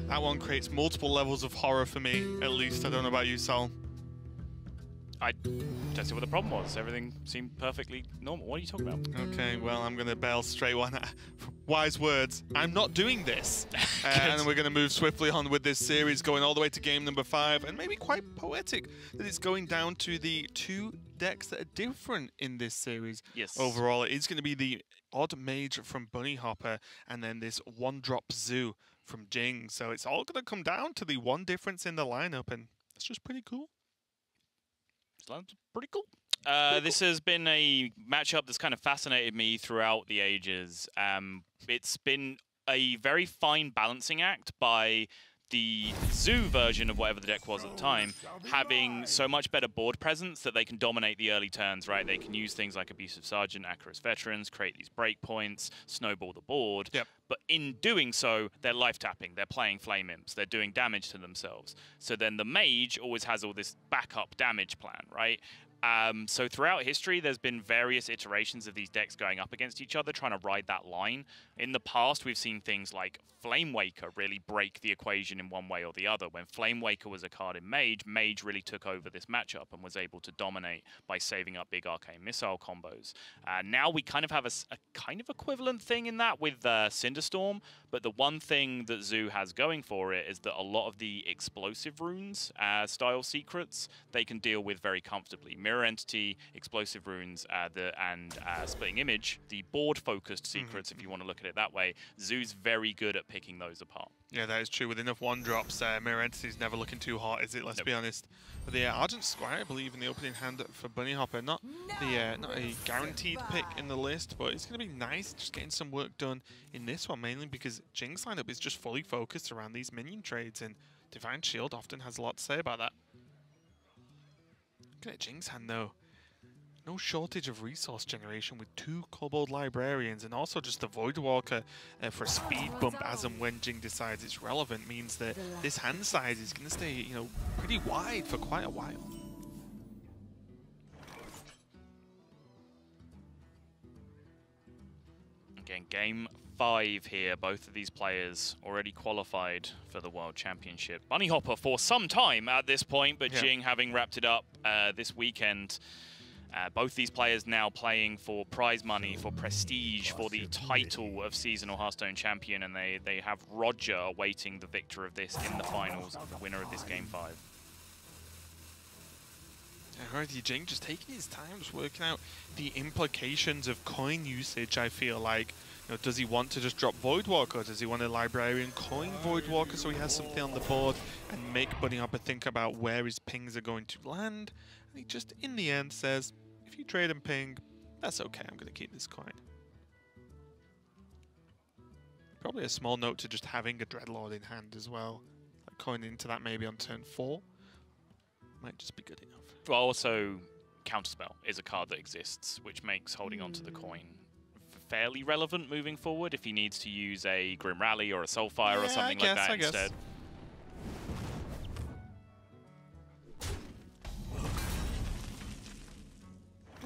A: That one creates multiple levels of horror for me, at least. I don't know about you, Sol.
B: I don't see what the problem was. Everything seemed perfectly normal. What are you talking about?
A: Okay, well, I'm going to bail straight one. Wise words. I'm not doing this. And we're going to move swiftly on with this series, going all the way to game number 5. And maybe quite poetic that it's going down to the 2 decks that are different in this series.
B: Yes.
A: Overall, it is going to be the odd Mage from Bunnyhopper and then this 1-drop Zoo from Jing. So it's all going to come down to the one difference in the lineup, and that's just pretty cool.
B: Sounds pretty cool. This has been a matchup that's kind of fascinated me throughout the ages. It's been a very fine balancing act by the Zoo version of whatever the deck was at the time, having so much better board presence that they can dominate the early turns, right? They can use things like Abusive Sergeant, Acarus Veterans, create these breakpoints, snowball the board.
A: Yep.
B: But in doing so, they're life tapping, they're playing Flame Imps, they're doing damage to themselves. So then the Mage always has all this backup damage plan, right? So throughout history, there's been various iterations of these decks going up against each other, trying to ride that line. In the past, we've seen things like Flame Waker really break the equation in one way or the other. When Flame Waker was a card in Mage, Mage really took over this matchup and was able to dominate by saving up big Arcane Missile combos. Now we kind of have a kind of equivalent thing in that with Cinderstorm, but the one thing that Zoo has going for it is that a lot of the explosive runes style secrets, they can deal with very comfortably. Mirror Entity, Explosive Runes, and Splitting Image, the board-focused secrets, if you want to look at it that way, Zoo's very good at picking those apart.
A: Yeah, that is true. With enough one-drops, Mirror Entity's never looking too hot, is it? Let's be honest. But the Ardent Squire, I believe, in the opening hand for Bunnyhopper, not a guaranteed pick in the list, but it's going to be nice just getting some work done in this one, mainly because Jing's lineup is just fully focused around these minion trades, and Divine Shield often has a lot to say about that. Look at Jing's hand, though. No shortage of resource generation with 2 Kobold Librarians, and also just the Voidwalker for a speed bump as and when Jing decides it's relevant means that this hand size is going to stay, you know, pretty wide for quite a while.
B: Again, game 5 here. Both of these players already qualified for the World Championship. Bunnyhopper for some time at this point, but Jing having wrapped it up this weekend. Both these players now playing for prize money, for prestige, for the title of seasonal Hearthstone champion, and they have Roger awaiting the victor of this in the finals, the winner of this game 5.
A: Alrighty, Jing just taking his time, just working out the implications of coin usage, I feel like. You know, does he want to just drop Voidwalker? Does he want a Librarian coin Voidwalker so he has something on the board and make Bunnyhopper think about where his pings are going to land? And he just, in the end, says, if you trade and ping, that's okay, I'm going to keep this coin. Probably a small note to just having a Dreadlord in hand as well. Like coining into that maybe on turn 4. Might just be good enough.
B: Well, also, Counterspell is a card that exists, which makes holding onto the coin fairly relevant moving forward if he needs to use a Grim Rally or a Soulfire or something like that instead.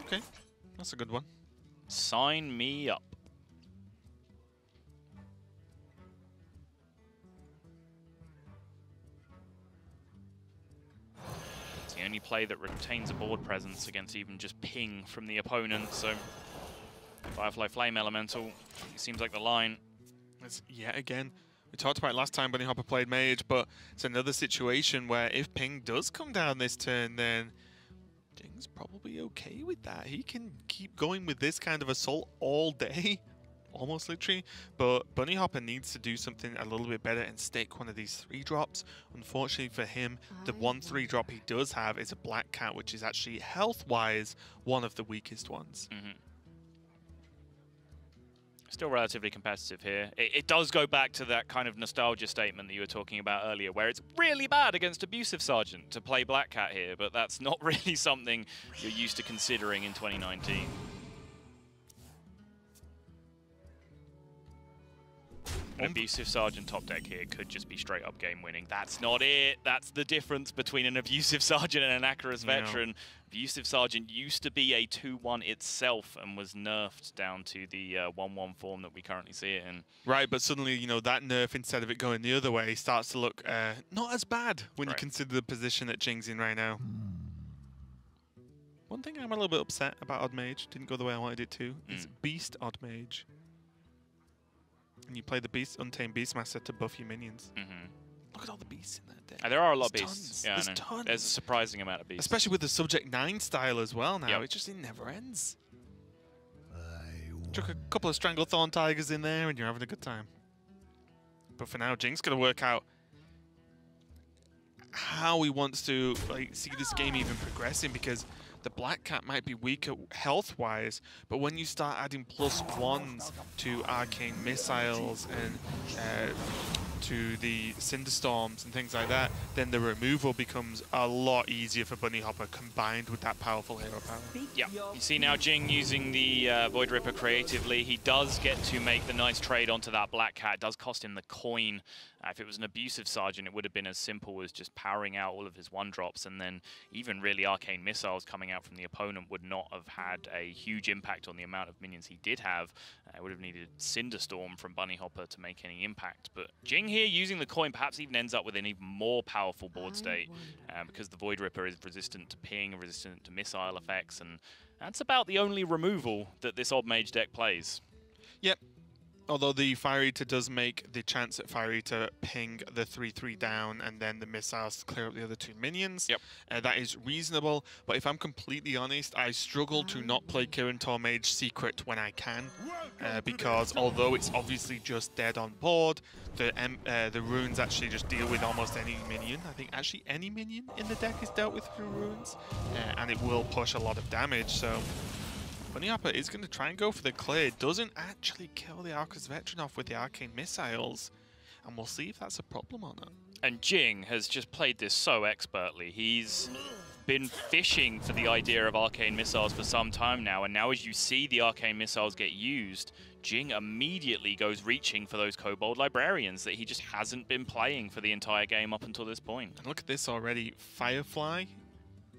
A: Okay, that's a good one.
B: Sign me up. It's the only play that retains a board presence against even just ping from the opponent, so Firefly Flame Elemental seems like the line.
A: It's yet again, we talked about it last time Bunnyhopper played Mage, but it's another situation where if ping does come down this turn, then Jing's probably okay with that. He can keep going with this kind of assault all day, almost literally, but Bunnyhopper needs to do something a little bit better and stick one of these 3-drops. Unfortunately for him, the one 3-drop he does have is a Black Cat, which is actually health-wise one of the weakest ones.
B: Still relatively competitive here. It does go back to that kind of nostalgia statement that you were talking about earlier, where it's really bad against Abusive Sergeant to play Black Cat here, but that's not really something you're used to considering in 2019. An Abusive Sergeant top deck here could just be straight up game winning. That's not it. That's the difference between an Abusive Sergeant and an Acarus Veteran. Abusive Sergeant used to be a 2-1 itself and was nerfed down to the 1-1 form that we currently see it in. Right,
A: but suddenly, you know, that nerf, instead of it going the other way, starts to look not as bad when you consider the position that Jing's in right now. One thing I'm a little bit upset about Odd Mage, didn't go the way I wanted it to, is Beast Odd Mage. And you play the Untamed Beastmaster to buff your minions. Look at all the beasts in that deck.
B: There are a lot of beasts.
A: Yeah, there's tons.
B: There's a surprising amount of beasts.
A: Especially with the Subject 9 style as well now. It never ends. Chuck a couple of Stranglethorn Tigers in there and you're having a good time. But for now, Jing's going to work out how he wants to see this game even progressing, because the Black Cat might be weaker health-wise, but when you start adding +1s to arcane missiles and to the Cinderstorms and things like that, then the removal becomes a lot easier for Bunnyhopper combined with that powerful hero power.
B: Yeah, you see now Jing using the Void Ripper creatively. He does get to make the nice trade onto that Black Cat. It does cost him the coin. If it was an abusive Sergeant, it would have been as simple as just powering out all of his 1-drops, and then even really arcane missiles coming out from the opponent would not have had a huge impact on the amount of minions he did have. It would have needed Cinderstorm from Bunnyhopper to make any impact. But Jing here using the coin perhaps even ends up with an even more powerful board state because the Void Ripper is resistant to ping, resistant to missile effects, and that's about the only removal that this Odd Mage deck plays.
A: Yep. Although the Fire Eater does make the chance at Fire Eater ping the 3/3 down and then the missiles to clear up the other 2 minions.
B: Yep.
A: That is reasonable, but if I'm completely honest, I struggle to not play Kirin Tor Mage Secret when I can, because although it's obviously just dead on board, the runes actually just deal with almost any minion. I think actually any minion in the deck is dealt with through runes, and it will push a lot of damage, so Bunnyhopper is going to try and go for the clear. Doesn't actually kill the Arcus Veteran off with the arcane missiles, and we'll see if that's a problem or not.
B: And Jing has just played this so expertly. He's been fishing for the idea of arcane missiles for some time now, and now as you see the arcane missiles get used, Jing immediately goes reaching for those Kobold Librarians that he just hasn't been playing for the entire game up until this point.
A: And look at this already. Firefly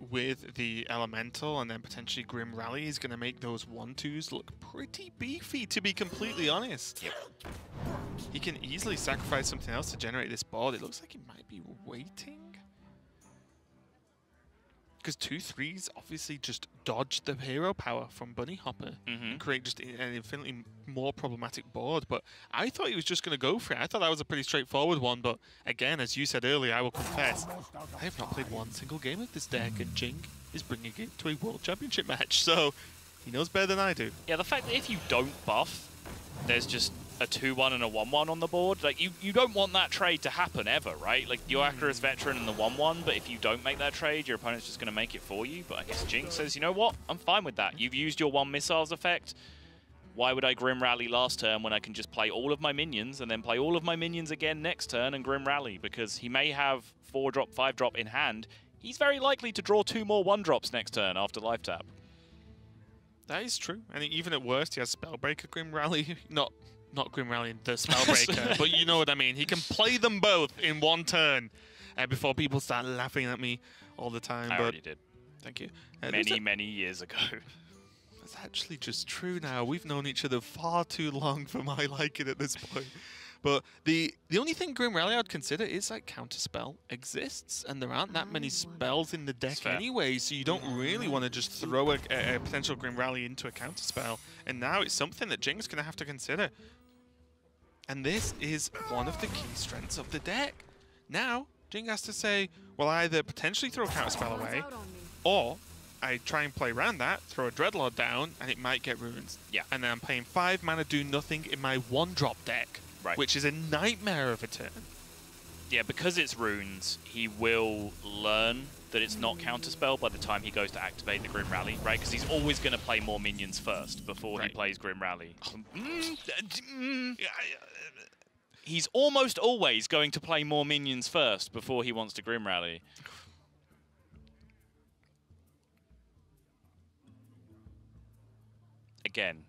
A: with the Elemental and then potentially Grim Rally is going to make those 1/2s look pretty beefy, to be completely honest.
B: Yep.
A: He can easily sacrifice something else to generate this board. It looks like he might be waiting, because 2/3s obviously just dodge the hero power from Bunnyhopper and create just an infinitely more problematic board. But I thought he was just going to go for it. I thought that was a pretty straightforward one. But again, as you said earlier, I will confess, I have not played one single game of this deck, and Jing is bringing it to a World Championship match. So he knows better than I do.
B: Yeah, the fact that if you don't buff, there's just a 2/1 and a 1/1 on the board. Like, you don't want that trade to happen ever, right? Like, your Arcus Veteran and the 1/1, but if you don't make that trade, your opponent's just going to make it for you. But I guess Jing says, you know what? I'm fine with that. You've used your 1 missiles effect. Why would I Grim Rally last turn when I can just play all of my minions and then play all of my minions again next turn and Grim Rally? Because he may have 4-drop, 5-drop in hand. He's very likely to draw 2 more 1-drops next turn after life tap.
A: That is true. And even at worst, he has Spellbreaker Grim Rally. Not Grim Rally, the Spellbreaker, but you know what I mean. He can play them both in one turn before people start laughing at me all the time.
B: I already did.
A: Thank you.
B: Many years ago.
A: That's actually just true now. We've known each other far too long for my liking at this point. But the only thing Grim Rally I'd consider is like Counterspell exists, and there aren't that many spells in the deck anyway, so you don't really want to just throw a potential Grim Rally into a Counterspell. And now it's something that Jing's going to have to consider. And this is one of the key strengths of the deck. Now, Jing has to say, well, I either potentially throw a Counterspell away, or I try and play around that, throw a Dreadlord down, and it might get runes.
B: Yeah.
A: And then I'm paying 5 mana, do nothing in my 1-drop deck, which is a nightmare of a turn.
B: Yeah, because it's runes, he will learn that it's not Counterspell by the time he goes to activate the Grim Rally, right? Because he's always going to play more minions first before he plays Grim Rally. He's almost always going to play more minions first before he wants to Grim Rally. Again,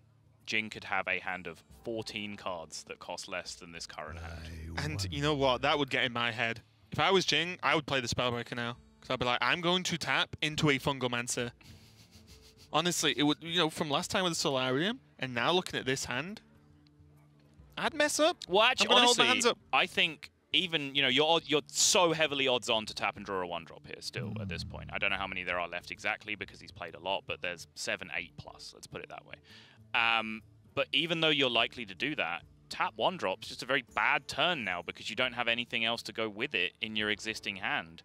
B: Jing could have a hand of 14 cards that cost less than this current hand.
A: And you know what? That would get in my head. If I was Jing, I would play the Spellbreaker now. Because I'd be like, I'm going to tap into a Fungomancer. Honestly, it would, you know, from last time with the Solarium, and now looking at this hand, I'd mess up.
B: Well, actually, honestly,
A: hold my hands up.
B: I think even, you know, you're so heavily odds on to tap and draw a 1-drop here still at this point. I don't know how many there are left exactly because he's played a lot, but there's 7, 8 plus, let's put it that way. But even though you're likely to do that, tap 1-drop's just a very bad turn now because you don't have anything else to go with it in your existing hand.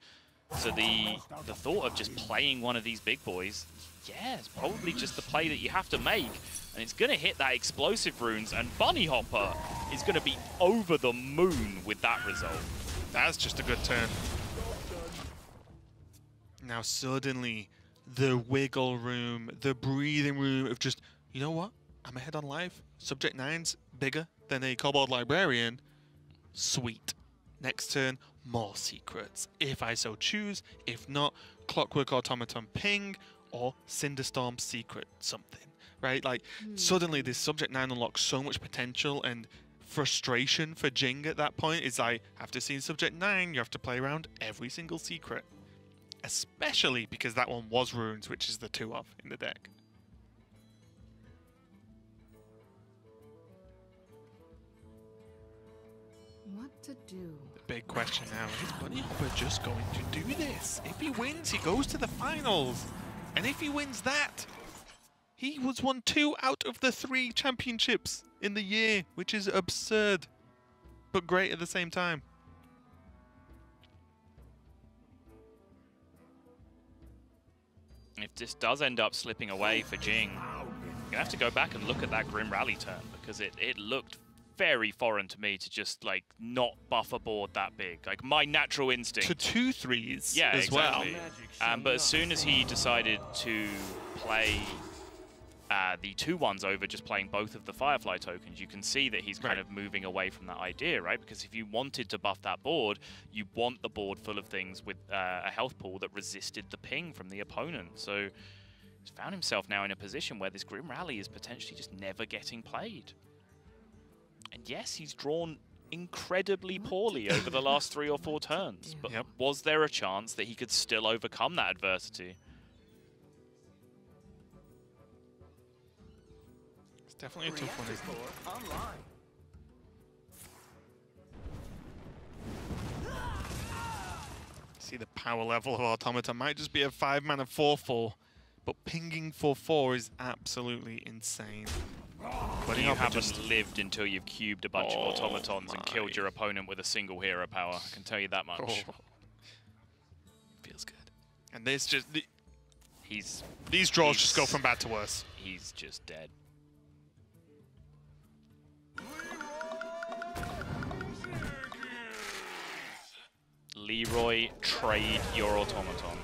B: So the thought of just playing one of these big boys, yeah, it's probably just the play that you have to make. And it's going to hit that explosive runes, and Bunnyhopper is going to be over the moon with that result.
A: That's just a good turn. Now suddenly, the wiggle room, the breathing room of just, you know what? I'm ahead on life. Subject 9's bigger than a Kobold Librarian. Sweet. Next turn, more secrets, if I so choose. If not, Clockwork Automaton Ping or Cinderstorm Secret something, right? Like, suddenly this Subject 9 unlocks so much potential, and frustration for Jing at that point is like, after seeing Subject 9, you have to play around every single secret. Especially because that one was Runes, which is the 2 of in the deck.
C: What to do?
A: The big question now, is Bunnyhopper just going to do this? If he wins, he goes to the finals. And if he wins that, he was won 2 out of the 3 championships in the year, which is absurd, but great at the same time.
B: If this does end up slipping away for Jing, you're going to have to go back and look at that Grim Rally turn, because it looked very foreign to me to just, like, not buff a board that big. Like, my natural instinct...
A: To 2 threes
B: yeah,
A: as
B: exactly.
A: well.
B: But as soon as he decided to play the 2-1s over just playing both of the Firefly tokens, you can see that he's kind of moving away from that idea, right? Because if you wanted to buff that board, you want the board full of things with a health pool that resisted the ping from the opponent. So he's found himself now in a position where this Grim Rally is potentially just never getting played. And yes, he's drawn incredibly poorly over the last 3 or 4 turns, but was there a chance that he could still overcome that adversity?
A: It's definitely a tough one, isn't it? See, the power level of Automata might just be a 5-mana 4/4, but pinging for 4 is absolutely insane.
B: But you haven't lived until you've cubed a bunch of automatons and killed your opponent with a single hero power. I can tell you that much.
A: Feels good. And this just...
B: These
A: draws just go from bad to worse.
B: He's just dead. Leroy, trade your automaton.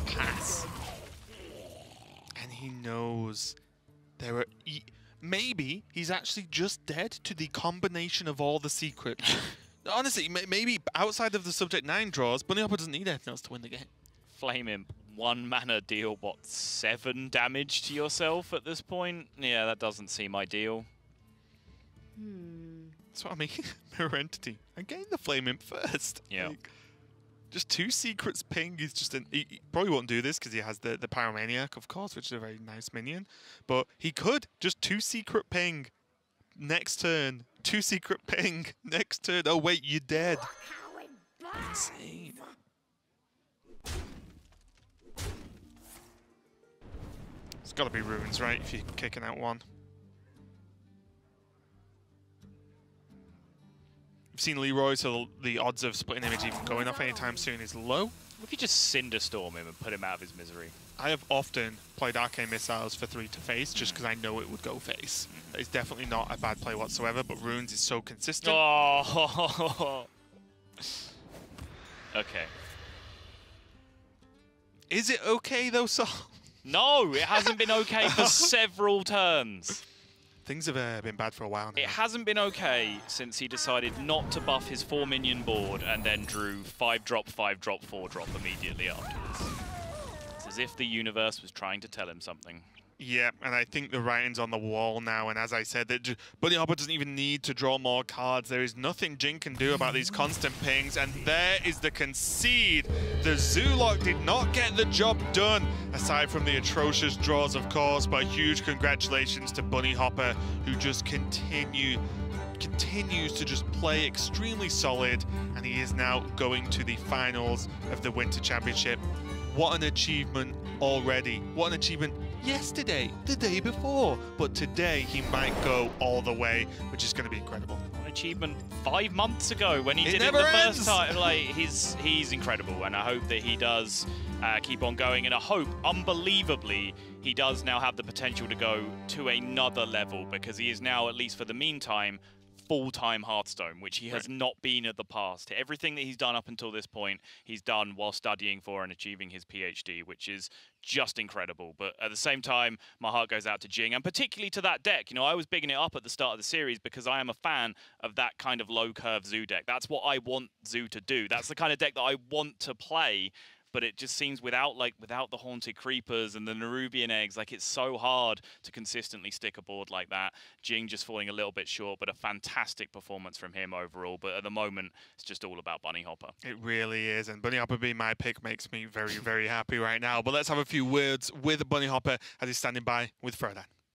A: Pass. And he knows there are... Maybe he's actually just dead to the combination of all the secrets. Honestly, maybe outside of the Subject 9 draws, Bunnyhopper doesn't need anything else to win the game.
B: Flame Imp, 1 mana, deal, what, 7 damage to yourself at this point? Yeah, that doesn't seem ideal.
A: That's what I mean. Mirror Entity. I'm getting the Flame Imp first.
B: Yeah.
A: Like, just 2 secrets ping is just an... He probably won't do this because he has the Pyromaniac, of course, which is a very nice minion. But he could. Just 2 secret ping next turn. 2 secret ping next turn. Oh, wait, you're dead. Insane. It's got to be Runes, right, if you're kicking out 1. We've seen Leroy, so the odds of splitting image even going off anytime soon is low.
B: What if you just Cinderstorm him and put him out of his misery?
A: I have often played Arcane Missiles for 3 to face just because I know it would go face. It's definitely not a bad play whatsoever, but Runes is so consistent.
B: Oh. Okay.
A: Is it okay though, Sol?
B: No, it hasn't been okay for several turns.
A: Things have been bad for a while now.
B: It hasn't been okay since he decided not to buff his 4-minion board and then drew 5-drop, 5-drop, 4-drop immediately afterwards. It's as if the universe was trying to tell him something.
A: Yeah, and I think the writing's on the wall now, and as I said, that Bunnyhopper doesn't even need to draw more cards. There is nothing Jing can do about these constant pings, and there is the concede. The Zoolock did not get the job done, aside from the atrocious draws, of course, but huge congratulations to Bunnyhopper, who just continues to just play extremely solid, and he is now going to the finals of the Winter Championship. What an achievement already. What an achievement yesterday, the day before. But today he might go all the way, which is going to be incredible.
B: An achievement 5 months ago when he did it the first time. Like, he's incredible, and I hope that he does keep on going, and I hope, unbelievably, he does now have the potential to go to another level, because he is now, at least for the meantime, full-time Hearthstone, which he has not been at the past. Everything that he's done up until this point, he's done while studying for and achieving his PhD, which is just incredible. But at the same time, my heart goes out to Jing, and particularly to that deck. You know, I was bigging it up at the start of the series because I am a fan of that kind of low-curve Zoo deck. That's what I want Zoo to do. That's the kind of deck that I want to play. But it just seems without the Haunted Creepers and the Nerubian Eggs, like it's so hard to consistently stick a board like that. Jing just falling a little bit short, but a fantastic performance from him overall. But at the moment, it's just all about Bunnyhopper.
A: It really is, and Bunnyhopper being my pick makes me very, very happy right now. But let's have a few words with Bunnyhopper as he's standing by with Frodan.